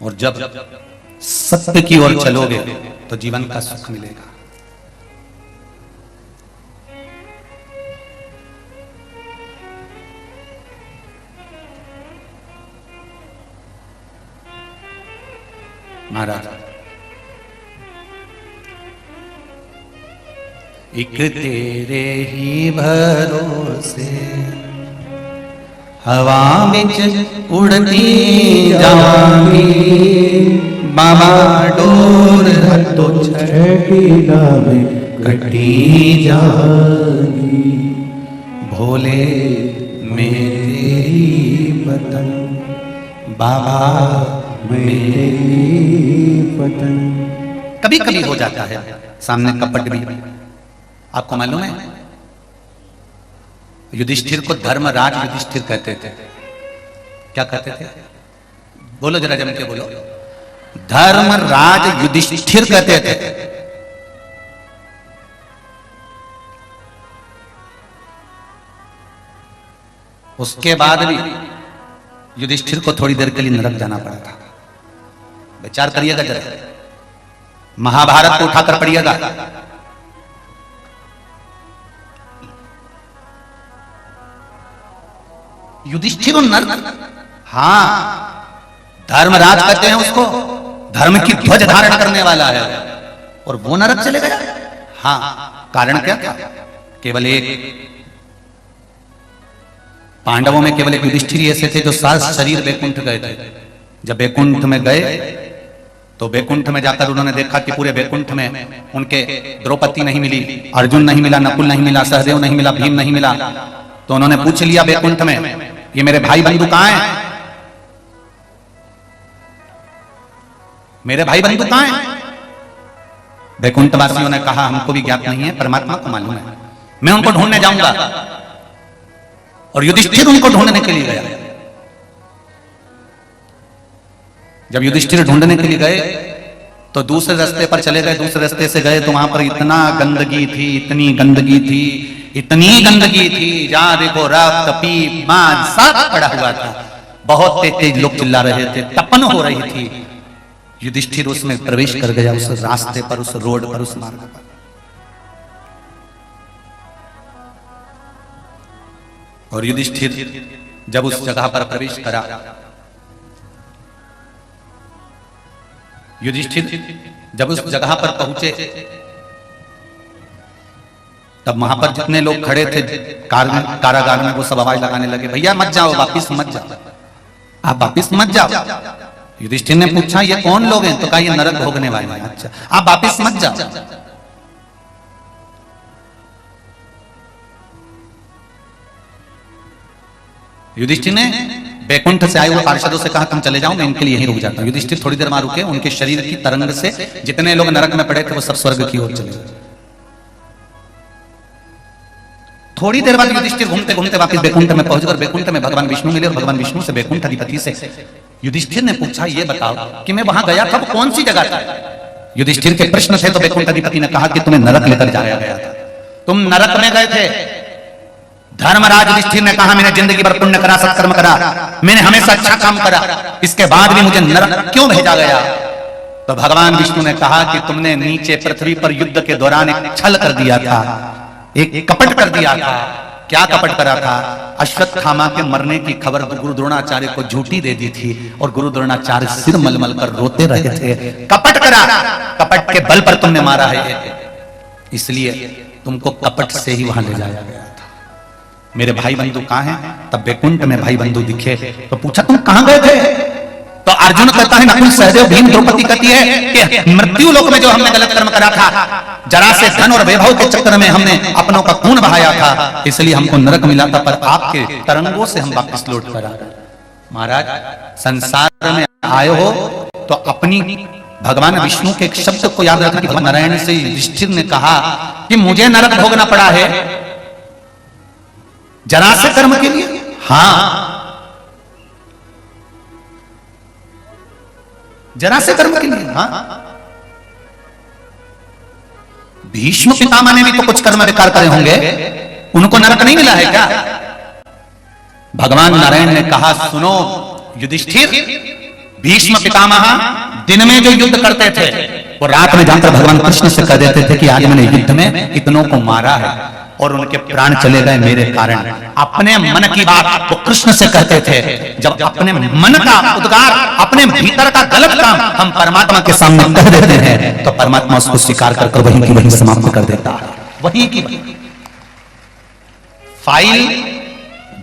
और जब सत्य की ओर चलोगे तो जीवन का सुख मिलेगा। महाराज एक तेरे ही भरोसे हवा बिच उड़ती जाऊंगी, बाबा डोर तो छठी लावे कटी जाऊंगी, भोले मेरी पतंग, बाबा मेरी पतंग। कभी कभी हो जाता है सामने कपट भी, आपको मालूम है युधिष्ठिर को धर्मराज युधिष्ठिर कहते थे। क्या कहते थे? बोलो जरा जम के बोलो। धर्मराज युधिष्ठिर कहते थे। उसके बाद भी युधिष्ठिर को थोड़ी देर के लिए नरक जाना पड़ा था। विचार करिएगा जरा, महाभारत को उठाकर पढ़िएगा। युधिष्ठिर नरक, हाँ धर्मराज कहते हैं उसको, धर्म की ध्वज धारण करने वाला है, और वो नरक चले गया। हाँ, कारण क्या था? केवल एक, पांडवों में केवल एक युधिष्ठिर ऐसे थे जो सात शरीर बैकुंठ गए थे। जब बैकुंठ में गए तो बैकुंठ में जाकर उन्होंने देखा कि पूरे बैकुंठ में उनके द्रौपदी नहीं मिली, अर्जुन नहीं मिला, नकुल नहीं मिला, सहदेव नहीं मिला, भीम नहीं मिला। तो उन्होंने पूछ लिया बैकुंठ में, ये मेरे भाई बंधु कहां हैं? मेरे भाई बंधु कहां हैं? बैकुंठ वासियों ने कहा हमको भी ज्ञात नहीं है, परमात्मा को मालूम है, मैं उनको ढूंढने जाऊंगा। और युधिष्ठिर उनको ढूंढने के लिए गया। जब युधिष्ठिर ढूंढने के लिए गए तो दूसरे रास्ते पर चले गए। दूसरे रास्ते से गए तो वहां पर इतना गंदगी थी, इतनी गंदगी थी, इतनी गंदगी थी, जहां देखो रक्त, पीप, मांस सब पड़ा हुआ था। बहुत तेज तेज लोग चिल्ला रहे थे, तपन हो रही थी। युधिष्ठिर उसमें प्रवेश कर गया, उस रास्ते पर, उस रोड पर, उस मार्ग पर। और युधिष्ठिर जब उस जगह पर प्रवेश करा, युधिष्ठिर जब उस जगह पर पहुंचे तब वहां पर जितने लोग खड़े थे कारागार में, वो सब आवाज लगाने लगे, भैया मत जाओ, वापिस मत जाओ, आप वापिस मत जाओ। युधिष्ठिर ने पूछा ये कौन लोग हैं? तो कहा ये नरक भोगने वाले हैं। अच्छा, आप वापिस मत जाओ। युधिष्ठिर ने बैकुंठ से आए हुए पार्षदों से कहा तुम चले जाओ, मैं इनके लिए यहीं रुक जाता हूं। युधिष्ठिर थोड़ी देर वहां रुके, उनके शरीर की तरंग से जितने लोग नरक में पड़े थे वो सब स्वर्ग की ओर चले गए। थोड़ी देर बाद युधिष्ठिर घूमते घूमते वापस बैकुंठ में पहुंचकर बैकुंठ में भगवान विष्णु मिले, और भगवान विष्णु से बैकुंठ अधिपति से युधिष्ठिर ने पूछा ये बताओ कि मैं वहां गया था वो कौन सी जगह था? युधिष्ठिर के प्रश्न थे तो बैकुंठ अधिपति ने कहा कि तुम्हें नरक लेकर जाया गया था, तुम नरक में गए थे। धर्मराज युधिष्ठिर ने कहा मैंने जिंदगी भर पुण्य करा, सत्कर्म करा, मैंने हमेशा अच्छा काम करा, इसके बाद भी मुझे नरक क्यों भेजा गया? तो भगवान विष्णु ने कहा कि तुमने नीचे पृथ्वी पर युद्ध के दौरान एक छल कर दिया था, एक कपट कर दिया था। क्या कपट करा था? अश्वत्थामा के मरने की खबर गुरु द्रोणाचार्य को झूठी दे दी थी और गुरु द्रोणाचार्य सिर मलमल कर रोते रहे थे। कपट करा, कपट के बल पर तुमने मारा है, इसलिए तुमको कपट से ही वहां ले जाया गया था। मेरे भाई बंधु कहां हैं? तब बैकुंठ में भाई बंधु दिखे तो पूछा तुम कहां गए थे? तो अर्जुन कहता है नकुल सहदेव भीम द्रौपदी कहती है कि मृत्यु लोक में जो हमने गलत कर्म करा था, जरा से धन और वैभव के चक्कर में हमने अपनों का खून बहाया था, इसलिए हमको नरक मिला था, पर आपके तरंगों से हम वापस लौट कर आ गए। महाराज, संसार में आए हो तो अपनी भगवान विष्णु के एक शब्द को याद रखना कि भगवान नारायण से युधिष्ठिर ने कहा कि मुझे नरक भोगना पड़ा है जरा से कर्म के लिए। हाँ, जरा से कर्म के लिए। हाँ, भीष्म पितामह ने भी तो कुछ कर्म विकार करे होंगे, उनको नरक नहीं मिला है क्या? भगवान नारायण ने कहा सुनो युधिष्ठिर, भीष्म पितामह दिन में जो युद्ध करते थे वो रात में जाकर भगवान कृष्ण से कह देते थे कि आज मैंने युद्ध में इतनों को मारा है और उनके प्राण चले गए मेरे कारण। अपने मन की बात वो कृष्ण से कहते थे। जब अपने मन का उद्गार, अपने भीतर का गलत काम हम परमात्मा के सामने कह देते हैं तो परमात्मा उसको स्वीकार कर वहीं की वहीं समाप्त कर देता है। वहीं की फाइल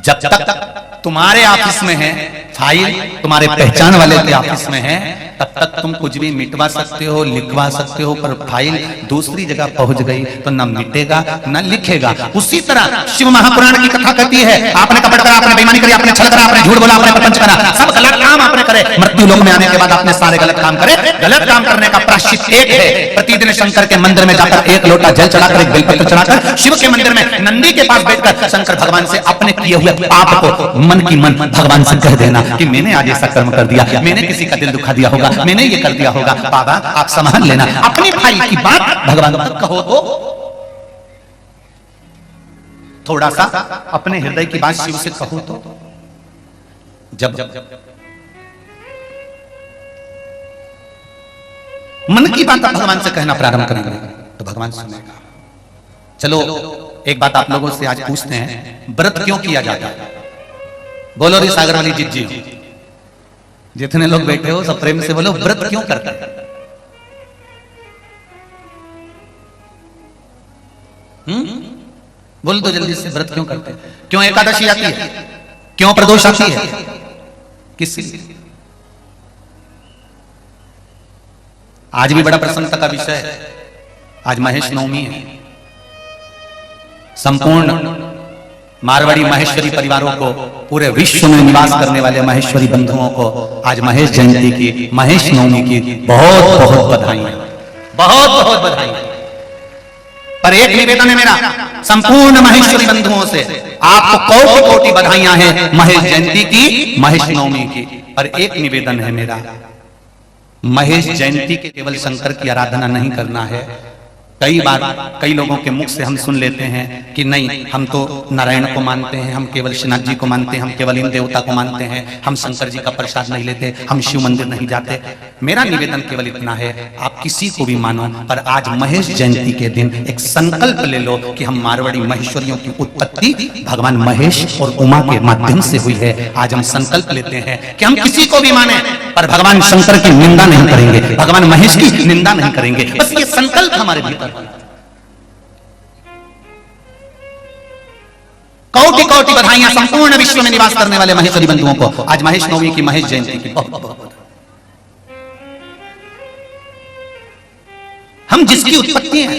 जब तक तुम्हारे ऑफिस में है, फाइल तुम्हारे पहचान वाले के ऑफिस में है, तब तक तुम कुछ भी मिटवा सकते हो, लिखवा सकते हो, पर फाइल दूसरी जगह पहुंच गई तो न मिटेगा न लिखेगा। उसी तरह शिव महापुराण की कथा कहती है आपने कपट करा, आपने बेईमानी करी, आपने छल करा, आपने झूठ बोला, आपने प्रपंच करा, सब गलत काम आपने करे। मृत्यु लोक में आने के बाद आपने सारे गलत काम करे। गलत काम करने का प्रायश्चित एक है, प्रतिदिन शंकर के मंदिर में जाकर एक लोटा जल चढ़ाकर, एक बेलपत्र चढ़ाकर, शिव के मंदिर में नंदी के पास बैठकर शंकर भगवान से अपने किए हुए पाप को मन की मन भगवान से कह देना कि मैंने आज ऐसा कर्म कर दिया, मैंने किसी का दिल दुखा दिया होगा, मैंने ये कर दिया होगा, बाबा आप संभाल लेना। अपनी भाई की बात भगवान तक कहो तो थोड़ा सा अपने हृदय की बात शिव से कहो तो जब मन की बात आप भगवान से कहना प्रारंभ करेंगे तो भगवान सुनेगा। चलो एक बात आप लोगों से आज पूछते हैं, व्रत क्यों किया जाता है? बोलो रे सागर वाली जिज्जी, जितने लोग बैठे हो सब प्रेम से बोलो, व्रत क्यों करते हैं? बोल दो जल्दी से, व्रत क्यों करते हैं? क्यों एकादशी आती है? क्यों प्रदोष आती है? किस आज भी बड़ा प्रसन्नता का विषय है, आज महेश नवमी है। संपूर्ण मारवाड़ी महेश्वरी परिवारों को, पूरे विश्व में निवास करने वाले महेश्वरी बंधुओं को आज महेश जयंती की, महेश नवमी की बहुत बहुत बधाई, बहुत बहुत बधाई। पर एक निवेदन है मेरा संपूर्ण महेश्वरी बंधुओं से, आपको कोटि कोटि बधाइयां हैं महेश जयंती की, महेश नवमी की। पर एक निवेदन है मेरा, महेश जयंती के केवल शंकर की आराधना नहीं करना है। कई बार कई लोगों के मुख से हम सुन लेते हैं कि नहीं हम तो नारायण को मानते हैं, हम केवल श्रीनाथ जी को मानते हैं, हम केवल इन देवता को मानते हैं, हम शंकर जी का प्रसाद नहीं लेते, हम शिव मंदिर नहीं जाते। मेरा निवेदन केवल इतना है, आप किसी को भी मानो, पर आज महेश जयंती के दिन एक संकल्प ले लो कि हम मारवाड़ी महेश्वरियों की उत्पत्ति भगवान महेश और उमा के माध्यम से हुई है। आज हम संकल्प लेते हैं कि हम किसी को भी माने पर भगवान शंकर की निंदा नहीं करेंगे, भगवान महेश की निंदा नहीं करेंगे। बस ये संकल्प हमारे भीतर। कोटि कोटि बधाइयां संपूर्ण विश्व में निवास करने वाले महेश्वरी बंधुओं को आज महेश नवमी की, महेश जयंती की बहुत बहुत। हम जिसकी उत्पत्ति है,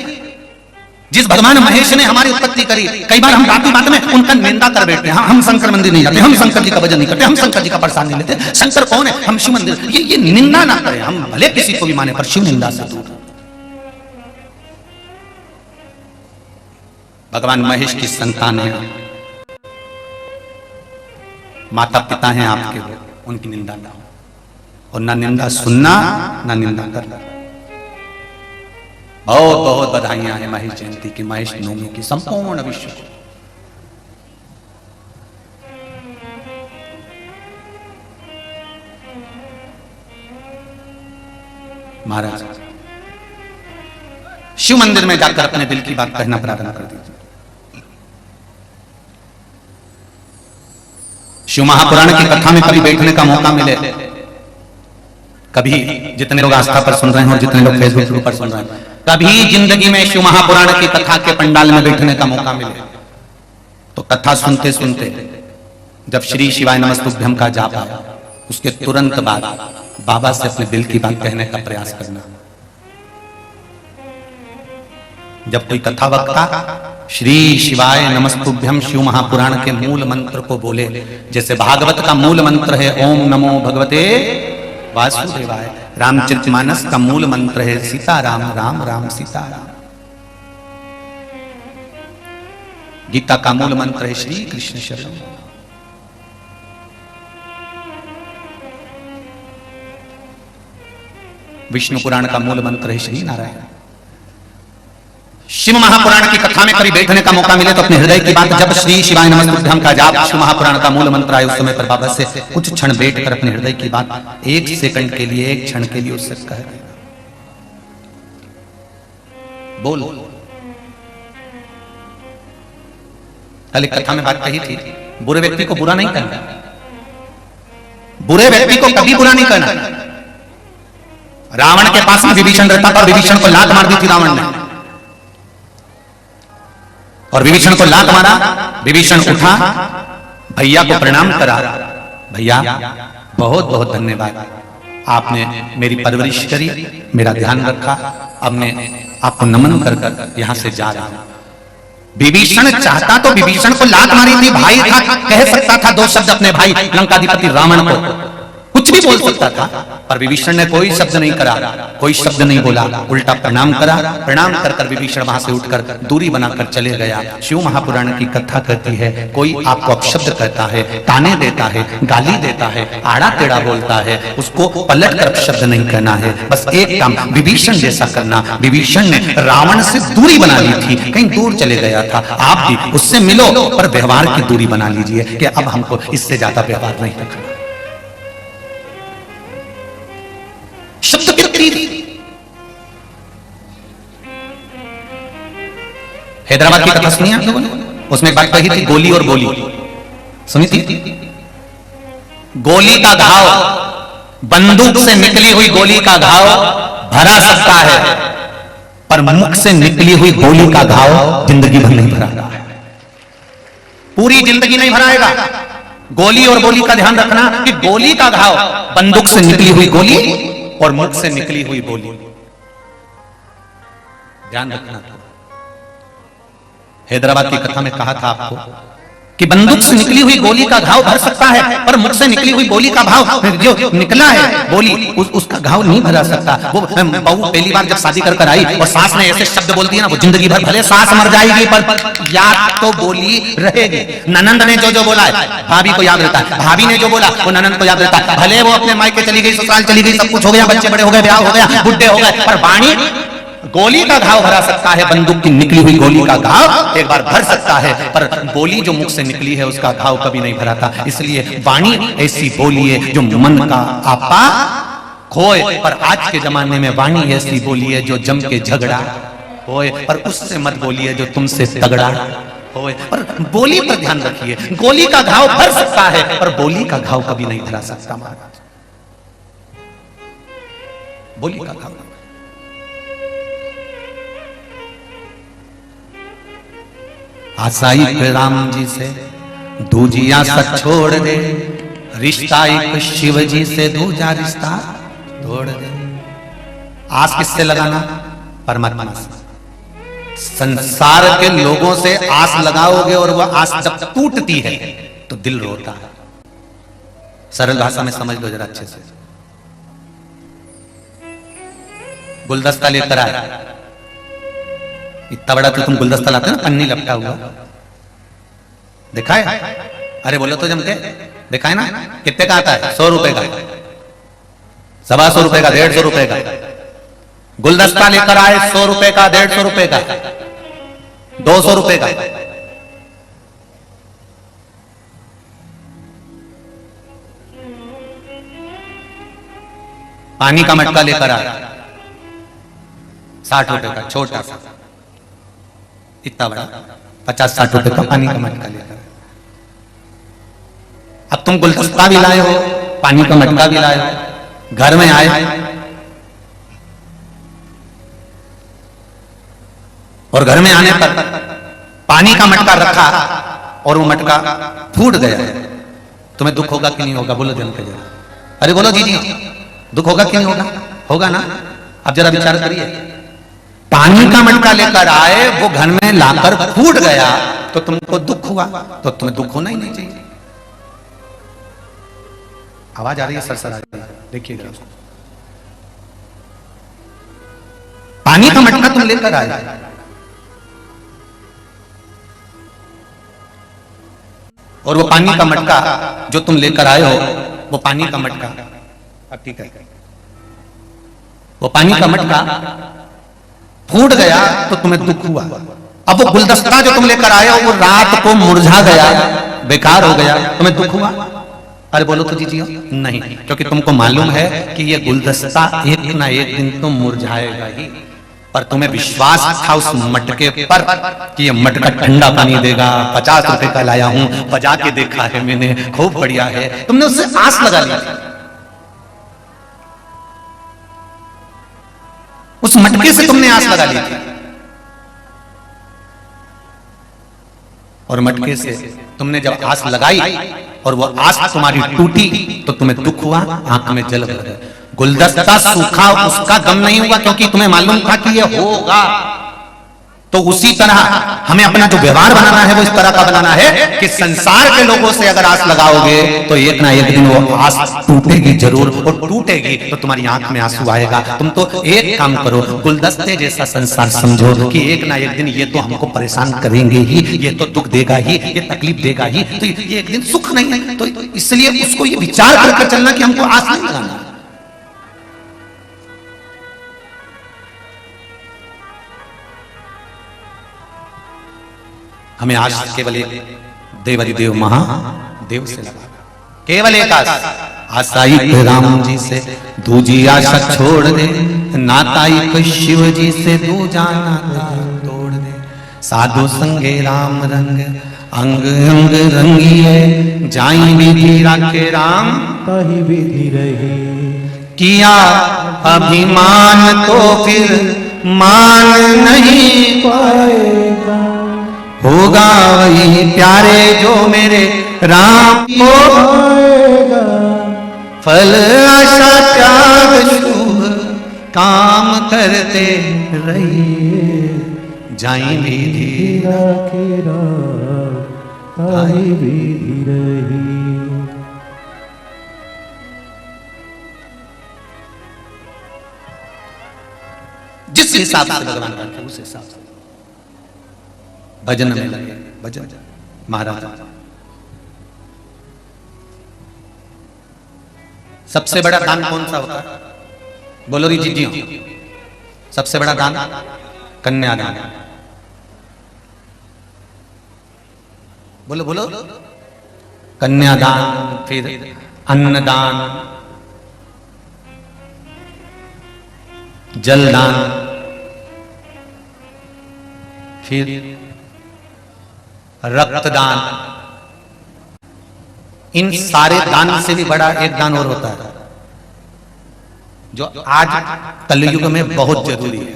जिस भगवान महेश ने हमारी उत्पत्ति करी, कई बार हम बात बात में उनका निंदा कर बैठते हैं। हम शंकर मंदिर नहीं जाते, हम शंकर जी का भजन नहीं करते, हम शंकर जी का प्रसाद नहीं लेते, शंकर कौन है, हम शिव मंदिर। ये निंदा ना करें, हम भले किसी को भी माने पर शिव निंदा से दूर। भगवान महेश की संतान है, माता पिता हैं आपके, उनकी निंदा ना हो, और ना निंदा सुनना ना निंदा करना। बहुत बहुत बधाइयां हैं महेश जयंती की, महेश नवमी की संपूर्ण विश्व को। महाराज शिव मंदिर में जाकर अपने दिल की बात कहना प्रारंभ कर दीजिए। शिव महापुराण की कथा में कभी बैठने का मौका मिले, कभी जितने लोग आस्था पर सुन रहे हैं और जितने लोग फेसबुक पर सुन रहे हैं, कभी जिंदगी में शिव महापुराण की कथा के पंडाल में बैठने का मौका मिले तो कथा सुनते सुनते जब श्री शिवाय नमस्तुभ्यम का जाप आया, उसके तुरंत बाद बाबा से अपने दिल की बात कहने का प्रयास करना। जब कोई कथा वक्ता श्री शिवाय नमस्तुभ्यम शिव महापुराण के मूल मंत्र को बोले, जैसे भागवत का मूल मंत्र है ओम नमो भगवते वासुदेवाय, रामचरितमानस का मूल मंत्र है सीताराम राम राम सीताराम, गीता का मूल मंत्र है श्री कृष्ण शरणम, विष्णु पुराण का मूल मंत्र है श्री नारायण। शिव महापुराण की कथा में कभी बैठने का मौका मिले तो अपने हृदय की बात, जब श्री शिवाय नमस्तुभ्यम का जाप शिव महापुराण का मूल मंत्र आए, उस समय पर बाबा से कुछ क्षण बैठकर अपने हृदय की बात एक सेकंड के लिए, एक क्षण के लिए उससे कह बोल। कल एक कथा में बात कही थी, बुरे व्यक्ति को बुरा नहीं करना, बुरे व्यक्ति को कभी बुरा नहीं करना। रावण के पास में विभीषण रहता था और विभीषण को लात मार दी थी रावण ने, और विभीषण को लात मारा, विभीषण उठा, भैया को प्रणाम करा, भैया बहुत बहुत धन्यवाद, आपने मेरी परवरिश करी, मेरा ध्यान रखा, अब मैं आपको नमन कर कर यहां से जा रहा हूं। विभीषण चाहता तो विभीषण को लात मारी थी, भाई था, कह सकता था दो शब्द अपने भाई लंकाधिपति रावण को, कुछ भी बोल सकता था, पर विभीषण ने कोई शब्द नहीं करा, कोई शब्द नहीं बोला, उल्टा प्रणाम करा। प्रणाम कर कर विभीषण वहां से उठकर दूरी बनाकर चले गया। शिव महापुराण की कथा कहती है, कोई आपको अपशब्द कहता है, ताने देता है, गाली देता है, आड़ा टेढ़ा बोलता है, उसको पलट कर अपशब्द नहीं कहना है, बस एक काम विभीषण जैसा करना। विभीषण ने रावण से दूरी बना ली थी, कहीं दूर चले गया था, आप भी उससे मिलो पर व्यवहार की दूरी बना लीजिए कि अब हमको इससे ज्यादा व्यवहार नहीं रखना। शब्द कितनी हैदराबाद की कथा सुनी आप लोगों ने? उसमें एक बात कही थी, गोली और बोली सुनी थी? गोली का घाव, बंदूक से निकली हुई गोली का घाव भरा सकता है, पर मुख से निकली हुई गोली का घाव जिंदगी भर नहीं भरा, पूरी जिंदगी नहीं भराएगा। गोली और बोली का ध्यान रखना कि गोली का घाव, बंदूक से निकली हुई गोली और मुख से निकली हुई बोली, ध्यान रखना। हैदराबाद की कथा में कहा था आपको कि बंदूक से निकली हुई गोली का घाव भर सकता है, पर मुख से निकली हुई गोली का भाव जो निकला है बोली, उसका घाव नहीं भरा सकता। वो बहू पहली बार जब शादी कर आई और सास ने ऐसे शब्द बोल दिए ना, वो जिंदगी भर भले सास मर जाएगी पर याद तो बोली रहेगी। ननंद ने जो जो बोला है भाभी को याद रहता है, भाभी ने जो बोला वो ननंद को याद रहता है, भले वो अपने मायके चली गई, ससुराल चली गई, सब कुछ हो गया, बच्चे बड़े हो गए, ब्याह हो गया, बुढ़े हो गए, पर वाणी गोली का घाव भरा सकता है, बंदूक की निकली हुई गोली का घाव एक बार भर सकता है, पर बोली जो मुख से निकली है उसका घाव कभी नहीं भराता। इसलिए वाणी ऐसी बोली है जो मन का आपा खोए, पर आज के जमाने में वाणी ऐसी बोली है जो जम के झगड़ा होए, पर उससे मत बोलिए जो तुमसे तगड़ा होए। पर बोली पर ध्यान रखिए, गोली का घाव भर सकता है पर बोली का घाव कभी नहीं भरा सकता महाराज, बोली का घाव। आसाई राम जी से दूजिया सच छोड़ दे, रिश्ता एक शिव जी से दूजा रिश्ता तोड़ दे। आस किससे लगाना? परमात्मा से। संसार के लोगों से आस लगाओगे और वह आस जब टूटती है तो दिल रोता है। सरल भाषा में समझ लो जरा अच्छे से। गुलदस्ता लेकर आए, इतना बड़ा तो तुम गुलदस्ता लाते हो ना, पन्नी लपटा हुआ, देखा है? अरे बोलो तो जमते, देखा है ना? कितने का आता है? 100 रुपए का, 125 रुपए का, 150 रुपए का गुलदस्ता लेकर आए। 100 रुपए का, 150 रुपए का, 200 रुपए का। पानी का मटका लेकर आए, 60 रुपए का, छोटा सा, इतना बड़ा 50-60 रुपए का पानी का मटका लेकर। अब तुम गुलदस्ता भी लाए हो, पानी का मटका भी लाए हो, घर में आए और घर में आने पर पानी का मटका रखा और वो मटका फूट गया, तुम्हें दुख होगा कि नहीं होगा? बोलो जन के जरा, अरे बोलो जी जी, दुख होगा कि नहीं होगा? होगा ना? अब जरा विचार करिए, पानी का मटका लेकर आए, वो घर में लाकर फूट गया तो तुमको दुख हुआ, तो तुम्हें दुख होना ही नहीं चाहिए। आवाज आ रही है? सरसर आ रही है, देखिएगा। पानी का मटका तुम लेकर आए और वो पानी का मटका जो तुम लेकर आए हो, वो पानी का मटका, अब ठीक है, वो पानी का मटका फूट गया तो तुम्हें दुख हुआ। अब वो गुलदस्ता जो तुम लेकर आए हो वो रात को मुरझा गया, बेकार हो गया, तुम्हें दुख हुआ? अरे बोलो तो जी नहीं, क्योंकि तुमको मालूम है कि ये गुलदस्ता एक ना एक दिन तो मुरझाएगा ही, पर तुम्हें विश्वास था उस मटके पर कि ये मटका ठंडा पानी देगा, 50 रुपए का लाया हूं, बजा के देखा है मैंने, खूब बढ़िया है, तुमने उससे आस लगा ली, उस मटके से तुमने आस लगा ली थी, और मटके से तुमने जब आस लगाई और वो आस तुम्हारी टूटी तो तुम्हें दुख हुआ, आंख में जल गया। गुलदस्ता सूखा, उसका गम नहीं हुआ, क्योंकि तुम्हें मालूम था कि ये होगा। तो उसी तरह हमें अपना जो व्यवहार बनाना है वो इस तरह का बनाना है कि संसार के लोगों से अगर आस लगाओगे तो एक ना एक दिन वो आस टूटेगी जरूर, और टूटेगी तो तुम्हारी आंख में आंसू आएगा। तुम तो एक काम करो, गुलदस्ते जैसा संसार समझो कि एक ना एक दिन ये तो हमको परेशान करेंगे ही, ये तो दुख देगा ही, ये तकलीफ देगा ही, तो ये एक दिन सुख नहीं है, तो इसलिए उसको ये विचार करके चलना कि हमको आस नहीं लगाना। हमें आस केवल एक देवाधिदेव महादेव से लगा, केवल एक आशा एक राम जी से, दूजी आशा छोड़ दे, नाता एक शिव जी से, दूजा नाता तोड़ दे, साधु संगे राम रंग, अंग अंग रंगिए, जाई विधि राखे राम ताहि विधि रही, किया अभिमान तो फिर मान नहीं पाएगा, होगा वही प्यारे जो मेरे राम को पाएगा, फल आशा त्याग शुभ काम करते रहिए, जाई विधि राखे राम ताहि विधि रही। जिस हिसाब से भगवान रखे उस हिसाब से भजन में लगे, भजन महाराज। सबसे बड़ा दान कौन सा होता है? बोलो री जी, सबसे बड़ा दान कन्यादान। बोलो बोलो, कन्यादान, फिर अन्नदान, जलदान, फिर रक्तदान। इन सारे दान से भी बड़ा एक दान और होता है जो आज कलयुग में बहुत जरूरी है,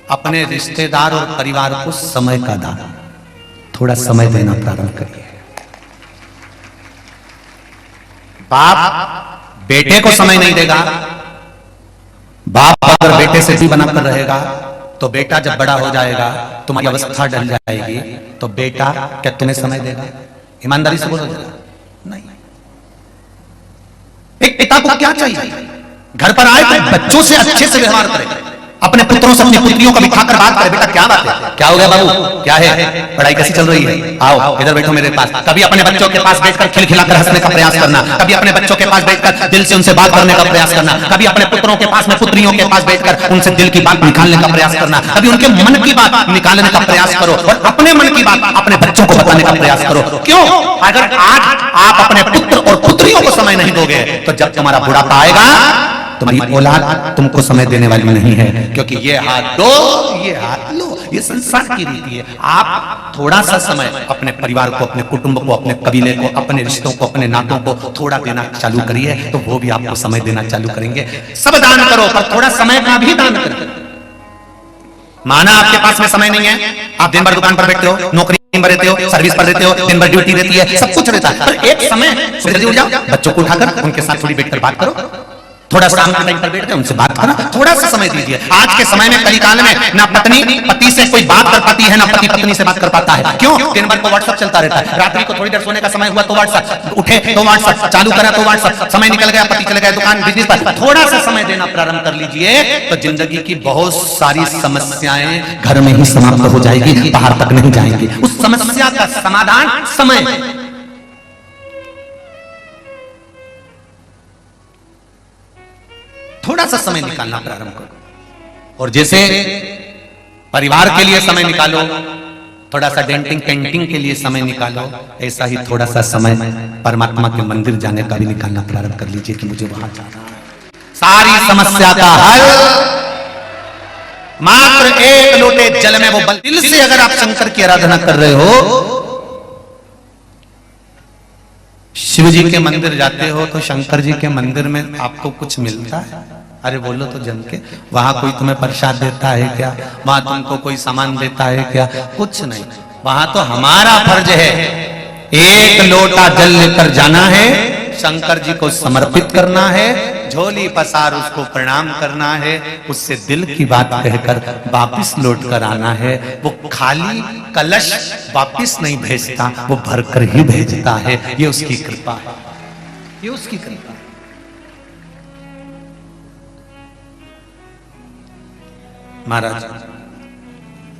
अपने रिश्तेदार और परिवार को समय का दान। थोड़ा समय देना प्रारंभ करिए। बाप बेटे को समय नहीं देगा, बाप अगर बेटे से भी बनाकर रहेगा तो बेटा जब बड़ा हो जाएगा, तुम्हारी अवस्था डल जाएगी, तो बेटा क्या तुम्हें समय देगा? ईमानदारी से बोलो जरा, नहीं। एक पिता को क्या चाहिए? घर पर आए तो बच्चों से अच्छे से व्यवहार करे, अपने पुत्रों से अपनी पुत्रियों को बिठाकर बात करे, बेटा क्या बात है, क्या हो गया बाबू, क्या है, पढ़ाई कैसी चल रही है, आओ इधर बैठो मेरे पास। कभी अपने बच्चों के पास बैठकर खिलखिलाकर हंसने का प्रयास करना, कभी अपने बच्चों के पास बैठकर दिल से उनसे बात करने का प्रयास करना, कभी अपने पुत्रों के पास में पुत्रियों के पास बैठकर उनसे दिल की बात निकालने का प्रयास करना, कभी उनके मन की बात निकालने का प्रयास करो और अपने मन की बात अपने बच्चों को बताने का प्रयास करो। क्यों? अगर आज आप अपने पुत्र और पुत्रियों को समय नहीं दोगे तो जब तुम्हारा बुढ़ापा आएगा तो तुम्हारी औलाद तुमको समय देने वाली नहीं है, क्योंकि ये हाथ दो ये हाथ लो, ये संसार की रीति है। आप थोड़ा सा समय अपने परिवार को, अपने कुटुंब को, अपने कबीले को, अपने रिश्तों को, अपने नातों को थोड़ा देना चालू करिए, तो वो भी आपको समय देना चालू करेंगे। सब दान करो पर थोड़ा समय का भी दान करो। माना आपके पास में समय नहीं है, आप दिन भर दुकान पर बैठते हो, नौकरी पर रहते हो, सर्विस पर रहते हो, दिन भर ड्यूटी रहती है, सब कुछ रहता है, पर एक समय जल्दी उठ जाओ, बच्चों को उठाकर उनके साथ थोड़ी बैठकर बात करो, थोड़ा शाम के टाइम पर बैठते हैं उनसे बात करना, थोड़ा सा समय दीजिए। आज के समय में कलिकाल में ना पत्नी पति से कोई बात कर पाती है, ना पति पत्नी से बात कर पाता है। क्यों? दिन भर को व्हाट्सएप चलता रहता है, रात्रि को थोड़ी देर सोने का समय हुआ तो व्हाट्सएप, उठे तो व्हाट्सएप, चालू करा तो व्हाट्सएप, समय निकल गया, पति चले गए दुकान बिजनेस पर। थोड़ा सा समय देना प्रारंभ कर लीजिए तो जिंदगी की बहुत सारी समस्याएं घर में ही समाप्त हो जाएगी, बाहर तक नहीं जाएंगी। उस समस्या का समाधान समय। थोड़ा सा समय निकालना प्रारंभ करो, और जैसे परिवार के लिए समय निकालो, थोड़ा सा डेंटिंग पेंटिंग के लिए समय निकालो, ऐसा ही थोड़ा सा समय परमात्मा के मंदिर जाने का भी निकालना प्रारंभ कर लीजिए कि मुझे वहां जाना है। सारी समस्या का हल मात्र एक लोटे जल में। वो बल दिल से अगर आप शंकर की आराधना कर रहे हो, शिव जी के मंदिर जाते हो तो शंकर जी के मंदिर में आपको कुछ मिलता है? अरे बोलो तो जम के, वहां कोई तुम्हें प्रसाद देता है क्या? वहां तुमको कोई सामान देता है क्या? कुछ नहीं। वहां तो हमारा फर्ज है, एक लोटा जल लेकर जाना है, शंकर जी को समर्पित करना है, झोली पसार उसको प्रणाम करना है, उससे दिल की बात कहकर वापिस लौट कर आना है। वो खाली कलश वापिस नहीं भेजता, वो भरकर ही भेजता है। ये उसकी कृपा है, ये उसकी कृपा है। महाराज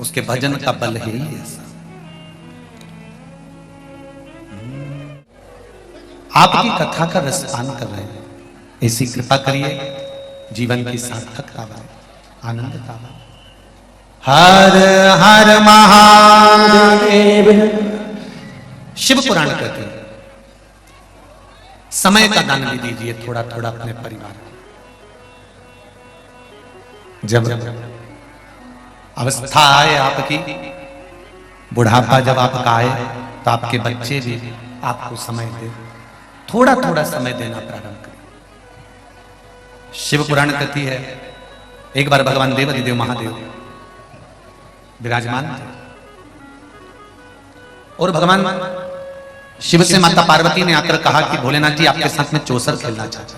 उसके भजन का बल है ही ऐसा। आपकी कथा का रसपान कर रहे हैं, ऐसी कृपा करिए जीवन की सार्थकता बने, आनंदता बने। हर हर महादेव। शिव पुराण कहते हैं समय का दान भी दीजिए थोड़ा थोड़ा अपने परिवार को। जब अवस्था आए आपकी, बुढ़ापा जब आपका आए, तो आपके बच्चे भी आपको समय दे, थोड़ा थोड़ा समय देना प्रारंभ करें। शिव पुराण कहती है एक बार भगवान देवाधिदेव महादेव विराजमान थे, और भगवान शिव से माता पार्वती ने आकर कहा कि भोलेनाथ जी आपके साथ में चौसर खेलना चाहते।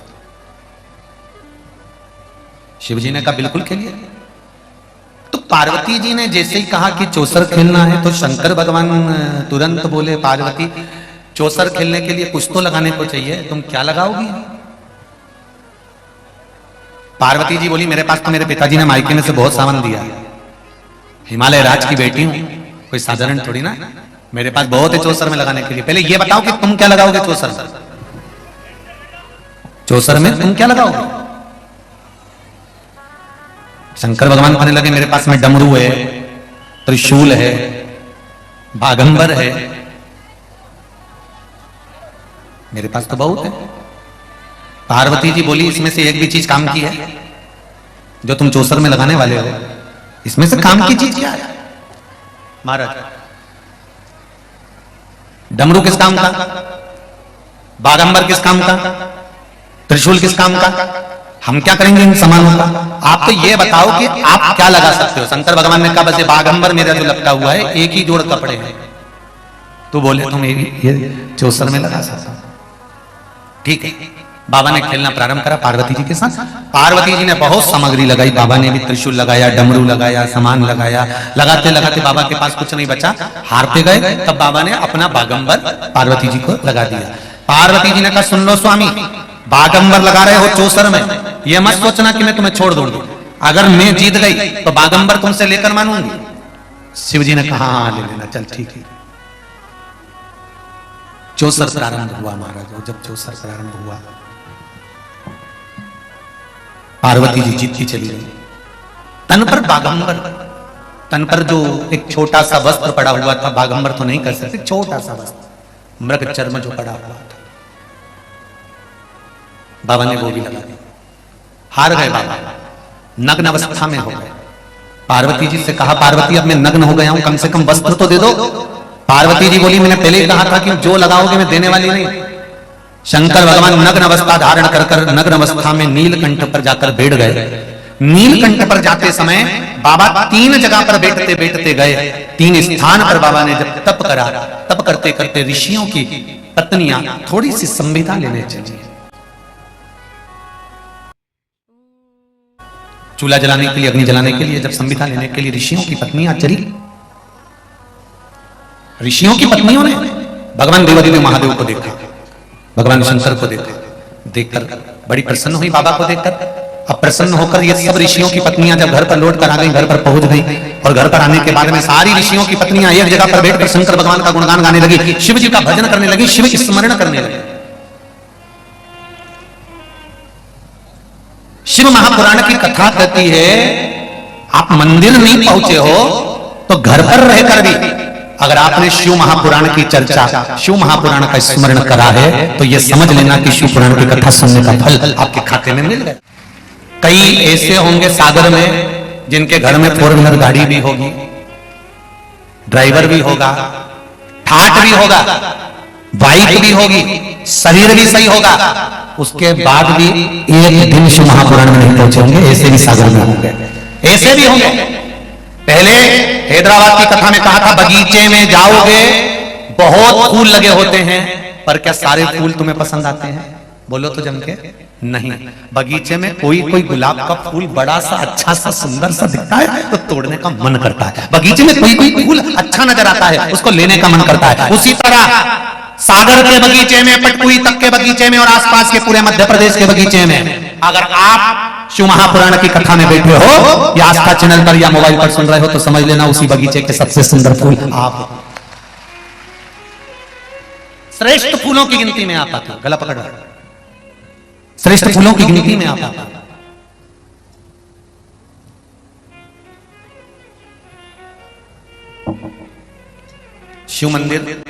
शिव जी ने कहा बिल्कुल खेलिए। तो पार्वती जी ने जैसे ही कहा कि चौसर खेलना है, तो शंकर भगवान तुरंत बोले पार्वती चौसर खेलने के लिए कुछ तो लगाने को चाहिए, तुम क्या लगाओगी? पार्वती जी बोली मेरे पास तो मेरे पिताजी ने मायके में से बहुत सामान दिया है, हिमालय राज की बेटी हूं, कोई साधारण थोड़ी ना, मेरे पास बहुत है चौसर में लगाने के लिए। पहले ये बताओ कि तुम क्या लगाओगे चौसर में? चौसर में तुम क्या लगाओगे? शंकर भगवान कहने लगे मेरे पास में डमरू है, त्रिशूल है, बागंबर है, मेरे पास तो बहुत है। पार्वती जी बोली इसमें से एक भी चीज काम की है जो तुम चौसर में लगाने वाले हो? इसमें से काम की चीज क्या है? महाराज डमरू किस काम का, बागंबर किस काम का, त्रिशूल किस काम का? हम क्या करेंगे इन सामानों का? आप तो ये बताओ कि आप क्या लगा सकते हो? शंकर भगवान ने कहा बस ये बागंबर मेरा जो लपटा हुआ है, एक ही जोड़ कपड़े हैं, तो बोले तुम ये चौसर में लगा सकते हो। ठीक है, बाबा ने खेलना प्रारंभ करा पार्वती जी के साथ। पार्वती जी ने बहुत सामग्री लगाई, बाबा ने भी त्रिशूल लगाया, डमरू लगाया, सामान लगाया। लगाते लगाते बाबा के पास कुछ नहीं बचा, हार पे गए। तब बाबा ने अपना बागंबर पार्वती जी को लगा दिया। पार्वती जी ने कहा सुन लो स्वामी, बागंबर लगा रहे हो चौसर में, यह मत सोचना कि मैं तुम्हें छोड़ दूंगी, अगर मैं जीत गई तो बागंबर तुमसे लेकर मानूंगी। शिव जी ने कहा हाँ ले लेना, चल ठीक है। चौसर प्रारंभ हुआ महाराज, और जब चौसर प्रारंभ हुआ पार्वती जी जीतती चली गई। तन पर बागंबर, तन पर जो एक छोटा सा वस्त्र पड़ा हुआ था, बागंबर तो नहीं कर सकते, छोटा सा वस्त्र मृग चर्म जो पड़ा हुआ था, बाबा ने वो भी लगा दिया। हार गए बाबा, नग्न अवस्था में हो गए। पार्वती जी से कहा, पार्वती अब मैं नग्न हो गया हूं, कम से कम वस्त्र तो दे दो। पार्वती जी बोली, मैंने पहले ही कहा था कि जो लगाओगे मैं देने वाली नहीं। शंकर भगवान नग्न अवस्था धारण कर कर नग्न अवस्था में नीलकंठ पर जाकर बैठ गए। नीलकंठ पर जाते समय बाबा 3 जगह पर बैठते बैठते गए। 3 स्थान पर बाबा ने जब तप करा, तप करते करते ऋषियों की पत्नियां थोड़ी सी संविदा लेने चली। चूल्हा जलाने के लिए, अग्नि जलाने के लिए जब संविदा लेने के लिए ऋषियों की पत्नियां चली, ऋषियों की पत्नियों ने भगवान देवादिदेव महादेव को देखा, भगवान शंकर को देखा, देखकर बड़ी प्रसन्न हुई बाबा को देखकर। अब प्रसन्न होकर ये सब ऋषियों की पत्नियां जब घर पर लौट कर आ गई, घर पर पहुंच गई, और घर पर आने के बाद में सारी ऋषियों की पत्नियां एक जगह पर बैठकर शंकर भगवान का गुणगान गाने लगी, शिव जी का भजन करने लगी, शिव की स्मरण करने लगी। शिव महापुराण की कथा कहती है, आप मंदिर नहीं पहुंचे हो तो घर पर रहकर भी अगर आपने शिव महापुराण की चर्चा, शिव महापुराण का स्मरण करा है, तो यह समझ लेना कि शिव पुराण की कथा सुनने का फल आपके खाते में मिल गया। कई ऐसे होंगे सागर में जिनके घर में 4 व्हीलर गाड़ी भी होगी, ड्राइवर भी होगा, ठाट भी होगा, बाइक भी होगी, शरीर भी सही होगा, उसके बाद भी एक दिन शिव महापुराण में नहीं पहुंचे होंगे। ऐसे भी सागर में होंगे, ऐसे भी होंगे। पहले हैदराबाद की कथा में कहा था, बगीचे में जाओगे बहुत फूल लगे होते हैं, पर क्या सारे फूल तुम्हें पसंद आते हैं? बोलो तो जम के नहीं। बगीचे में कोई कोई गुलाब का फूल बड़ा सा अच्छा सा सुंदर सा दिखता है तो तोड़ने का मन करता है। बगीचे में कोई कोई फूल अच्छा नजर आता है, उसको लेने का मन करता है। उसी तरह सागर के बगीचे में, पटकुई तक के बगीचे में और आसपास के पूरे मध्य प्रदेश के बगीचे में अगर आप शिव महापुराण की कथा में बैठे हो या आस्था चैनल पर या मोबाइल पर सुन रहे हो, तो समझ लेना उसी बगीचे के सबसे सुंदर फूल आप। श्रेष्ठ फूलों की गिनती में आप आते हो, गला पकड़ रहा, श्रेष्ठ फूलों की गिनती में आप आते हो। शिव मंदिर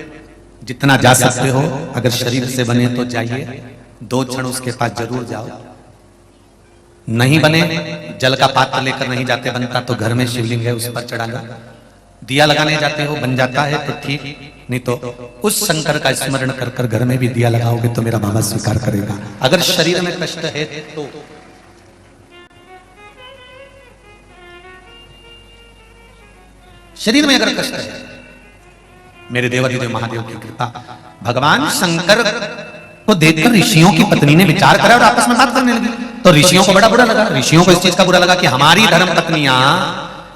जितना जा सकते हो, अगर शरीर से बने तो जाइए, 2 क्षण उसके पास जरूर जाओ। नहीं बने, जल का पात्र लेकर नहीं जाते, बनता तो घर में शिवलिंग है उस पर चढ़ा लो। दिया लगाने जाते हो, बन जाता है तो ठीक, नहीं तो उस शंकर का स्मरण कर कर घर में भी दिया लगाओगे तो मेरा बाबा स्वीकार करेगा। अगर शरीर में कष्ट है तो शरीर में अगर कष्ट है, मेरे देवादिदेव महादेव की कृपा, भगवान शंकर को देखकर ऋषियों की पत्नी ने विचार करा और आपस में बात करने लगी। तो ऋषियों को बड़ा बुरा लगा, ऋषियों को इस चीज का बुरा लगा कि हमारी धर्म पत्नियां,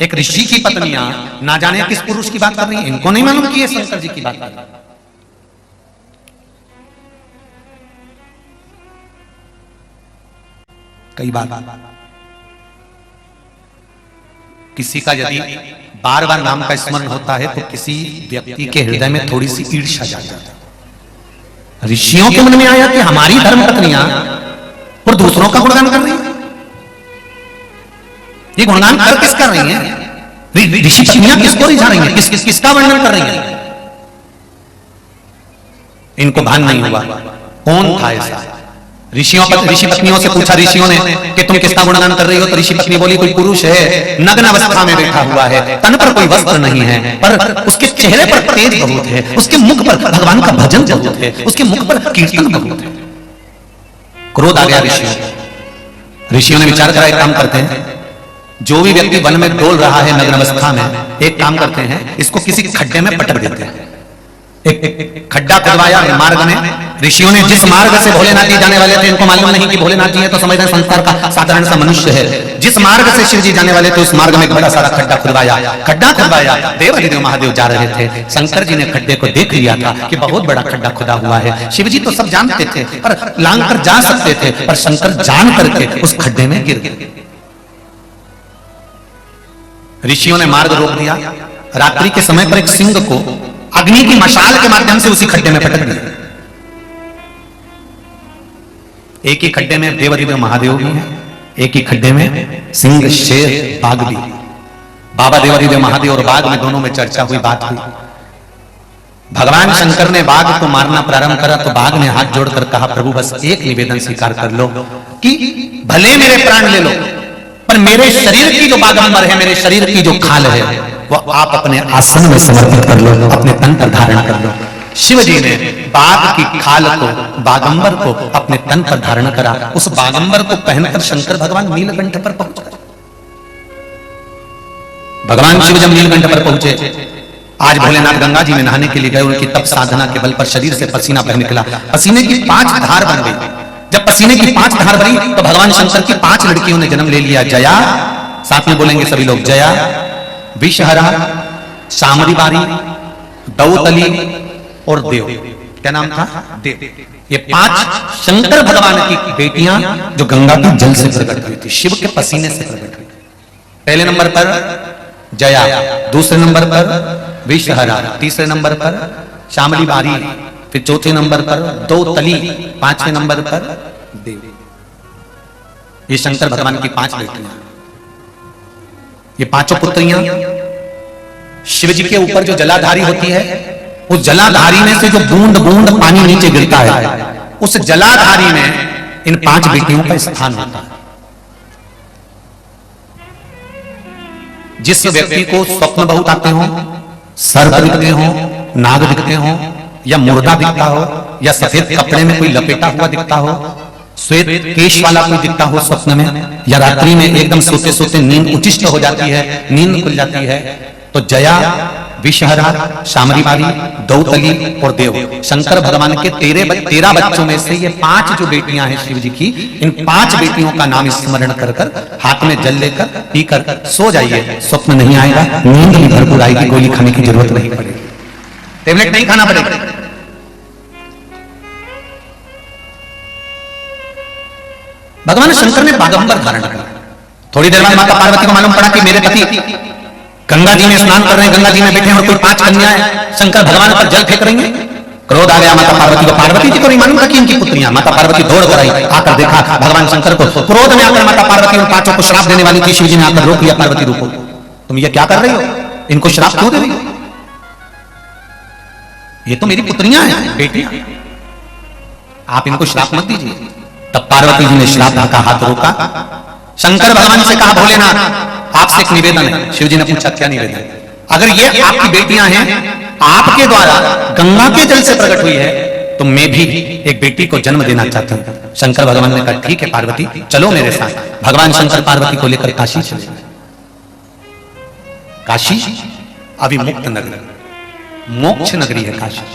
एक ऋषि की पत्नियां ना जाने किस पुरुष की बात कर रही है, इनको नहीं मालूम कि ये शंकर जी की बात कर रही है। कई बार किसी का यदि बार बार नाम का स्मरण होता है तो किसी व्यक्ति के हृदय में थोड़ी सी ईर्ष्या जाग जाती है। ऋषियों के मन में आया कि हमारी धर्म पत्नियां और दूसरों का गुणगान कर रही है, ये गुणगान कर किस कर रही हैं? ऋषि पत्नियां किसको रिझा रही हैं? किसका वर्णन कर रही हैं? इनको भान नहीं हुआ कौन था ऐसा। ऋषि पत्नियों से पूछा ऋषियों ने कि तुम किसका गुणगान कर रही हो? तो ऋषि पत्नी बोली, कोई पुरुष है, नग्न अवस्था में बैठा हुआ है, तन पर कोई वस्त्र नहीं है, पर उसके चेहरे पर तेज बहुत है, उसके मुख पर भगवान का भजन बहुत है, उसके मुख पर कीर्तन बहुत है। क्रोध आ गया ऋषियों ने विचार करा, एक काम करते हैं, जो भी व्यक्ति वन में डोल रहा है नग्न अवस्था में, एक काम करते हैं, इसको किसी खड्डे में पटक देते हैं। एक खड्डा खुदवाया मार्ग में। ऋषियों ने जिस मार्ग से भोलेनाथ जी जाने वाले थे, इनको मालूम नहीं कि भोलेनाथ जी है तो समझ रहे संसार का साधारण सा मनुष्य है। जिस मार्ग से शिव जी जाने वाले थे उस मार्ग में बड़ा सारा खड्डा खुदवाया। देवादिदेव महादेव जा रहे थे, शंकर जी ने खड्डे को देख लिया था कि बहुत बड़ा खड्डा खुदा हुआ है। शिव जी तो सब जानते थे पर लांग कर जा सकते थे, पर शंकर जान करके उस खड्डे में गिर गए। ऋषियों ने मार्ग रोक दिया। रात्रि के समय पर एक सिंह को अग्नि की मशाल के माध्यम से उसी खड्डे में पटक दिया। एक ही खड्डे में देवादिदेव महादेव भी हैं, एक ही खड्डे में सिंह, शेर, बाघ भी। बाबा देवादिदेव महादेव और बाघ में दोनों में चर्चा हुई, बात हुई। भगवान शंकर ने बाघ को मारना प्रारंभ करा तो बाघ ने हाथ जोड़कर कहा, प्रभु बस एक निवेदन स्वीकार कर लो कि भले मेरे प्राण ले लो, पर मेरे शरीर की जो बागंबर है, मेरे शरीर की जो खाल है, वो आप अपने आसन में समर्पित कर लो, अपने तन पर धारण कर लो। शिव जी ने बाघ की खाल को, बागंबर को अपने तन पर धारण करा। उस बागंबर को पहनकर शंकर भगवान नीलकंठ पर पहुंच गए। भगवान शिव जब नीलकंठ पर पहुंचे, आज भोलेनाथ गंगा जी में नहाने के लिए गए, उनकी तप साधना के बल पर शरीर से पसीना बह निकला, पसीने की 5 धार बन गई। जब पसीने की 5 धार बनी तो भगवान शंकर की 5 लड़कियों ने जन्म ले लिया। जया, साथ में बोलेंगे सभी लोग, जया, विषहरा, शामरी बारी, दौतली और देव। क्या नाम था? देव। ये 5 शंकर भगवान की बेटियां जो गंगा के जल से प्रकट हुई थी, शिव के पसीने से प्रकट हुई। पहले नंबर पर जया, दूसरे नंबर पर विषहरा, तीसरे नंबर पर शामली बारी, फिर चौथे नंबर पर दौतली, 5वें नंबर पर देव। ये शंकर भगवान की 5 बेटियां, ये 5 पुत्रियां शिव जी के ऊपर जो जलाधारी होती है, उस जलाधारी में से जो बूंद बूंद पानी नीचे गिरता है, उस जलाधारी में इन 5 बेटियों का स्थान होता है। जिस व्यक्ति को स्वप्न बहुत आते हो, सर्प दिखते हो, नाग दिखते हो, या मुर्दा दिखता हो, या सफेद कपड़े में कोई लपेटा हुआ दिखता हो, श्वेत केश वाला कोई दिखता हो स्वप्न में, या रात्रि में एकदम सोते सोते नींद उचिष्ट हो जाती है, नींद खुल जाती है, तो जया, विषहरा, शामरी बारी, दौतली और देव, शंकर भगवान के 13 बच्चों में से ये 5 जो बेटियां हैं शिव जी की, इन 5 बेटियों का नाम स्मरण कर कर हाथ में जल लेकर पीकर सो जाइए। स्वप्न नहीं आएगा, नींद भी भरपूर आएगी, गोली खाने की जरूरत नहीं पड़ेगी, टेबलेट नहीं खाना पड़ेगा। भगवान शंकर ने बागंबर धारण किया। थोड़ी देर बाद माता पार्वती को मालूम पड़ा कि मेरे पति गंगा जी में स्नान कर रहे हैं, गंगा जी में बैठे हैं और कोई 5 कन्याएं शंकर भगवान पर जल फेंक रही हैं। क्रोध आ गया माता पार्वती को। पार्वती जी को नहीं मालूम था कि इनकी पुत्रियां। माता पार्वती दौड़ कर आई, आकर देखा भगवान शंकर को। क्रोध में आकर माता पार्वती उन 5 को श्राप देने वाली थी। शिव जी ने आकर रोक लिया, पार्वती रुको, तुम ये क्या कर रही हो, इनको श्राप क्यों दे रही हो, ये तो मेरी पुत्रियां हैं, बेटियां, आप इनको श्राप मत दीजिए। तब पार्वती जी ने श्राप का हाथ रोका। शंकर भगवान से कहा, भोलेनाथ आपसे एक निवेदन है। शिव जी ने पूछा, क्या निवेदन? अगर ये आपकी बेटियां हैं, आपके द्वारा गंगा के जल से प्रकट हुई है, तो मैं भी एक बेटी को जन्म देना चाहता हूं। शंकर भगवान ने कहा, ठीक है पार्वती, चलो मेरे साथ। भगवान शंकर पार्वती को लेकर काशी चले गए। काशी अविमुक्त नगरी, मोक्ष नगरी है काशी।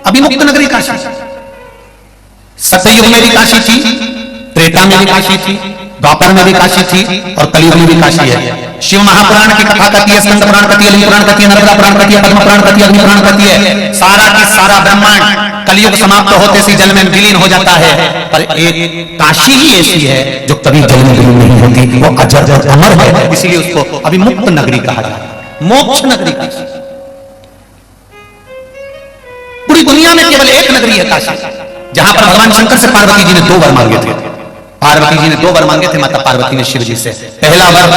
अविमुक्त नगरी काशी। सतयुग में भी काशी थी, त्रेता में भी काशी थी, द्वापर में भी काशी थी और कलयुग में भी काशी है। शिव महापुराण की कथा कहती है, स्कंद पुराण कहती है, लिंग पुराण कहती है, नर्मदा पुराण कहती है, पद्म पुराण कहती है, अग्नि पुराण कहती है। सारा की सारा ब्रह्मांड कलयुग समाप्त होते सी जल में विलीन हो जाता है, पर एक काशी ही ऐसी है जो कभी जल में विलीन नहीं होती, वो अजर और अमर है, इसलिए उसको अविमुक्त नगरी कहा जाता है, मोक्ष नगरी काशी। पूरी दुनिया में केवल एक नगरी है काशी, जहां पर भगवान शंकर से पार्वती जी ने 2 वर मांगे थे। पार्वती जी ने 2 वर मांगे थे माता पार्वती ने शिव जी से। पहला वर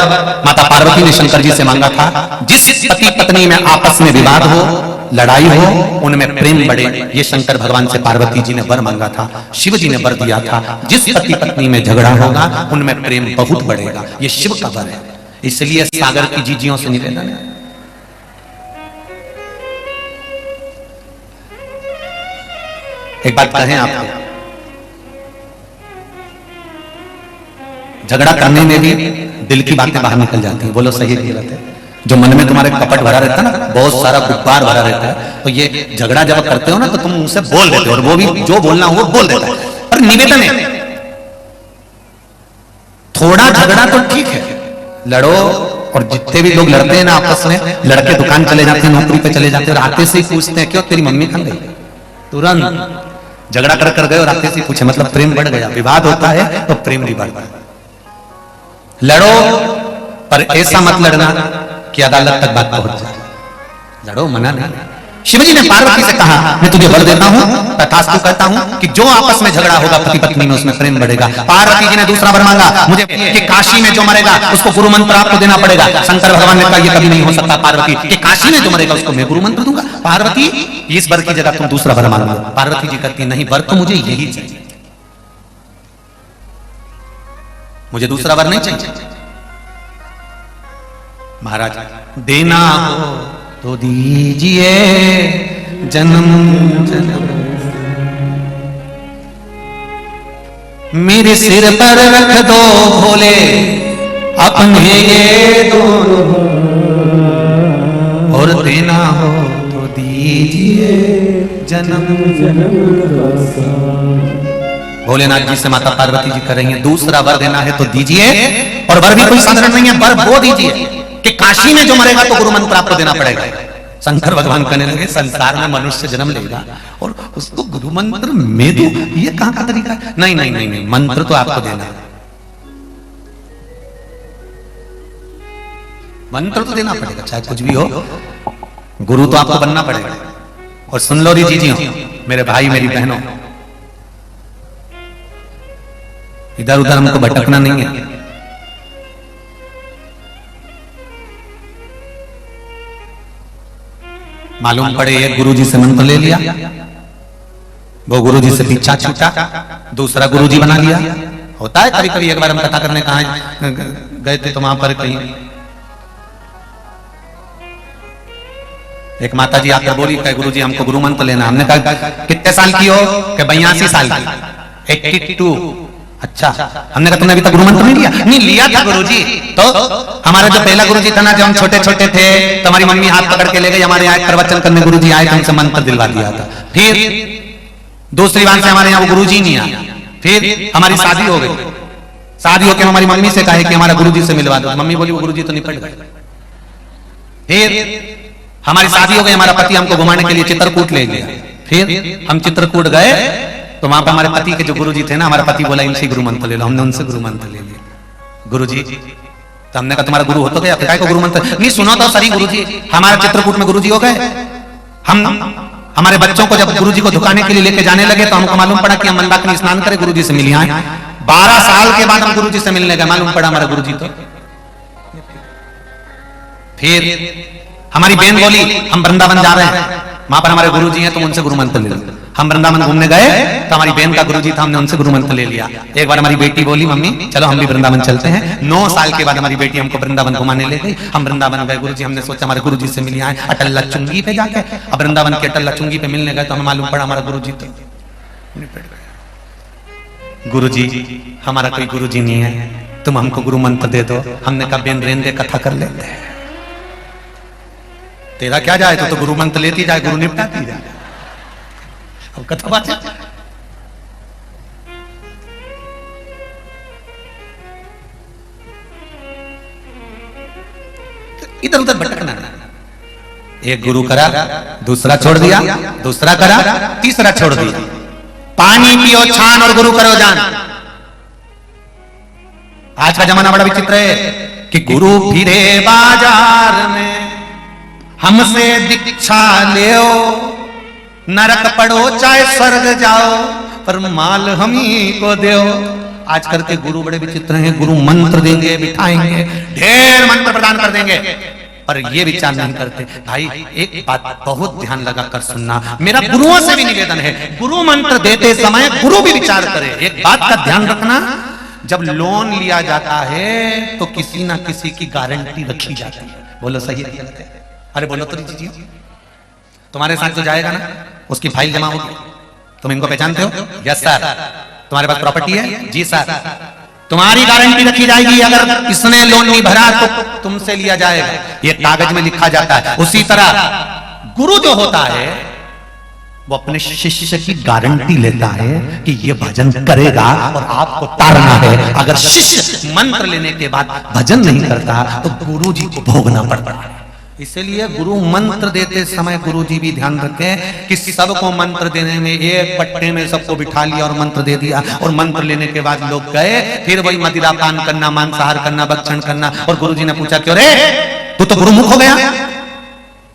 माता पार्वती ने शंकर जी से मांगा था, जिस पति पत्नी में आपस में विवाद हो, लड़ाई हो, उनमें प्रेम बढ़े। ये शंकर भगवान से पार्वती जी ने वर मांगा था। शिव जी ने वर दिया था, जिस पति पत्नी में झगड़ा होगा, उनमें प्रेम बहुत बढ़ेगा। ये शिव का वर है। इसलिए सागर की जीजियों से निवेदन है, एक बात कहें आपको, झगड़ा करने में भी दिल की बातें बाहर निकल जाती हैं। बोलो सही गलत है? जो मन में तुम्हारे कपट भरा रहता है ना, बहुत सारा गुब्बार भरा रहता है, तो ये झगड़ा जब करते हो ना, तो तुम उनसे बोल देते हो और वो भी जो बोलना हो वो बोल देता है। और निवेदन है, थोड़ा झगड़ा तो ठीक है, लड़ो। और जितने भी लोग लड़ते हैं ना आपस में, लड़के दुकान चले जाते हैं, नौकरी पे चले जाते हैं और आते से ही पूछते हैं, क्यों तेरी मम्मी कहां गई? तुरंत झगड़ा कर गए और आते से पूछे, मतलब प्रेम बढ़ गया। विवाद होता है तो प्रेम नहीं बढ़ता। लड़ो, पर ऐसा मत लड़ना कि अदालत तक बात पहुंच जाए। लड़ो, मना नहीं, शिवजी ने पार्वती से कहा मैं तुझे वर देता हूं, तथास्तु कहता हूं कि जो आपस में झगड़ा होगा पति पत्नी में उसमें प्रेम बढ़ेगा। पार्वती जी ने दूसरा वर मांगा मुझे कि काशी में जो मरेगा उसको गुरु मंत्र आपको देना पड़ेगा। शंकर भगवान ने कहा ये कभी नहीं हो सकता पार्वती, कि काशी में जो मरेगा उसको मैं गुरु मंत्र दूंगा। पार्वती इस वर की जगह तुम दूसरा वर मांग लो। पार्वती जी कहती नहीं, वर तो मुझे यही चाहिए, मुझे दूसरा वर नहीं चाहिए। महाराज देना हो तो दीजिए जन्म जन्म, मेरे सिर पर रख दो भोले अपने ये दोनों, और देना हो तो दीजिए जन्म जन्म। भोलेनाथ जी से माता पार्वती जी करेंगे दूसरा वर देना है तो दीजिए, और वर भी कोई साधारण नहीं है, वर वो दीजिए कि काशी में जो मरेगा तो गुरु मंत्र आपको देना पड़ेगा। शंकर भगवान कहने लगे संसार में मनुष्य जन्म लेगा और उसको गुरु मंत्र में दो, ये कहां का तरीका है? नहीं नहीं नहीं नहीं, मंत्र तो आपको देना है, मंत्र तो देना पड़ेगा, चाहे कुछ भी हो, गुरु तो आपको बनना पड़ेगा। और सुन लो री जीजियों, मेरे भाई मेरी बहनों, इधर उधर हमको भटकना नहीं है। मालूम पड़े एक गुरुजी से मंत्र ले लिया, वो गुरुजी से पीछा छूटा, दूसरा गुरुजी बना लिया। होता है कभी कभी। एक बार हम कथा करने कहा गए थे तो वहां पर कहीं एक माता जी आकर बोली कि गुरुजी हमको गुरु मंत्र लेना। हमने कहा कितने साल की हो? कि 82 साल की। 82। अच्छा। हमने कहा तुमने अभी तक गुरु मंत्र नहीं लिया? नहीं लिया था गुरुजी। तो हमारा जो पहला गुरुजी था ना, जब हम छोटे छोटे थे तो हमारी मम्मी हाथ पकड़ के ले गई, हमारे यहाँ प्रवचन करने गुरुजी आए तो हमसे मंत्र दिलवा दिया था। फिर दूसरी बार से हमारे यहाँ वो गुरुजी नहीं आया। फिर हमारी शादी हो गई, शादी होकर हमारी मम्मी से कहे कि हमारा गुरुजी से मिलवा दो। मम्मी बोली वो गुरुजी तो निपट गए। फिर हमारी शादी हो गई, हमारा पति हमको घुमाने के लिए चित्रकूट ले गया। फिर हम चित्रकूट गए तो वहां पर हमारे पति के जो गुरुजी थे ना, हमारा पति बोला इनसे गुरु मंत्र ले लो। हमने उनसे गुरु मंत्र ले लिया। गुरुजी तो हमने कहा तुम्हारा गुरु हो तो गया, क्या को गुरु मंत्र नहीं? सुनो तो सही गुरुजी, हमारे चित्रकूट में गुरुजी हो गए। हम हमारे बच्चों को जब गुरुजी को धुकाने के लिए लेके जाने लगे तो हमको मालूम पड़ा कि हम मंदाकिनी स्नान करें, गुरुजी से मिलिए। 12 साल के बाद हम गुरुजी से मिलने गए, मालूम पड़ा हमारा गुरुजी तो। फिर हमारी बहन बोली हम वृंदावन जा रहे हैं, वहां पर हमारे गुरुजी हैं, तुम उनसे गुरु मंत्र ले लो। हम वृंदावन घूमने गए तो हमारी बहन का गुरुजी था, हमने उनसे गुरु मंत्र ले लिया। एक बार हमारी बेटी बोली मम्मी चलो हम भी वृंदावन चलते हैं। 9 साल के बाद हमारी बेटी हमको वृंदावन घुमाने ले गई। हम वृंदावन गए, गुरुजी हमने सोचा हमारे गुरुजी से मिल आए अटल चुंगी पे जाके। अब वृंदावन के अटल चुंगी पे मिलने गए तो हमें मालूम पड़ा हमारा गुरुजी तो गुरुजी हमारा कोई गुरुजी नहीं है, तुम हमको गुरु मंत्र दे दो। हमने कहा बेन रेंदे कथा कर लेते हैं, तेरा क्या जाए, तो गुरु मंत्र लेती जाए, गुरु निपटाती जाए। अब कथा बात है। इधर उधर भटकना। एक गुरु करा, दूसरा छोड़ दिया, दूसरा करा, तीसरा छोड़ दिया। पानी पियो छान और गुरु करो जान। आज का जमाना बड़ा विचित्र है कि गुरु फिरे बाजार में, हमसे दीक्षा लेओ, नरक पढ़ो चाहे स्वर्ग जाओ, पर माल हम ही को दो। आजकल के गुरु बड़े विचित्र हैं। गुरु मंत्र देंगे, बिठाएंगे, ढेर मंत्र प्रदान कर देंगे, पर ये विचार नहीं करते। भाई एक बात बहुत ध्यान लगा कर सुनना, मेरा गुरुओं से भी निवेदन है, गुरु मंत्र देते समय गुरु भी विचार करे। एक बात का ध्यान रखना, जब लोन लिया जाता है तो किसी ना किसी की गारंटी रखी जाती है। बोलो सही है? अरे बोलो तो जी, तुम्हारे साथ जो जाएगा ना उसकी फाइल जमा होगी, तुम इनको पहचानते हो? Yes sir. तुम्हारे पास प्रॉपर्टी है? जी सर। तुम्हारी गारंटी रखी जाएगी, अगर इसने लोन नहीं भरा तो तुमसे लिया जाएगा, ये कागज में लिखा जाता है। उसी तरह गुरु जो होता है वो अपने शिष्य की गारंटी लेता है कि ये भजन करेगा और आपको तारना है। अगर शिष्य मंत्र लेने के बाद भजन नहीं करता तो गुरु जी को भोगना पड़ता है। इसलिए गुरु मंत्र देते समय गुरु जी भी ध्यान रखें कि सबको मंत्र देने में एक पट्टे में सबको बिठा लिया और मंत्र दे दिया, और मंत्र लेने के बाद लोग गए फिर वही मदिरा पान करना, मांसाहार करना, भक्षण करना। और गुरु जी ने पूछा क्यों रे, तू तो गुरुमुख हो गया,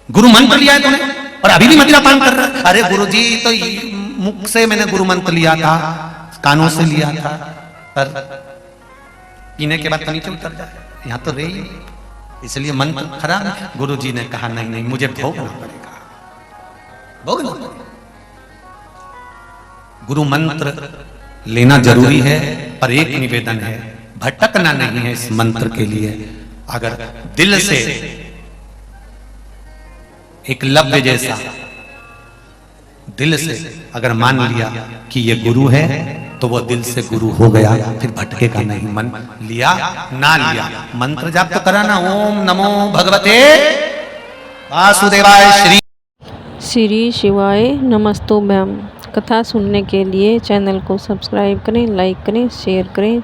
गुरु मंत्र लिया है तूने? और अभी भी मदिरापान कर रहा है। अरे गुरुजी तो मुख से मैंने गुरु मंत्र लिया था, कानों से लिया था, पर पीने के बाद तो नीचे उतर जाए, यहाँ तो रही, इसलिए मंत्र खराब। गुरुजी ने कहा नहीं नहीं, मुझे भोगना पड़ेगा, भोगना पड़ेगा। गुरु मंत्र लेना जरूरी है, पर एक निवेदन है, भटकना नहीं है इस मंत्र के लिए। अगर दिल से एक लव्य जैसा दिल से अगर मान लिया कि ये गुरु है, तो वो दिल से गुरु हो गया, फिर भटकेगा नहीं। मन लिया ना लिया, मंत्र जाप तो कराना, ओम नमो भगवते वासुदेवाय श्री शिवाय नमस्तुभ्यं। कथा सुनने के लिए चैनल को सब्सक्राइब करें, लाइक करें, शेयर करें।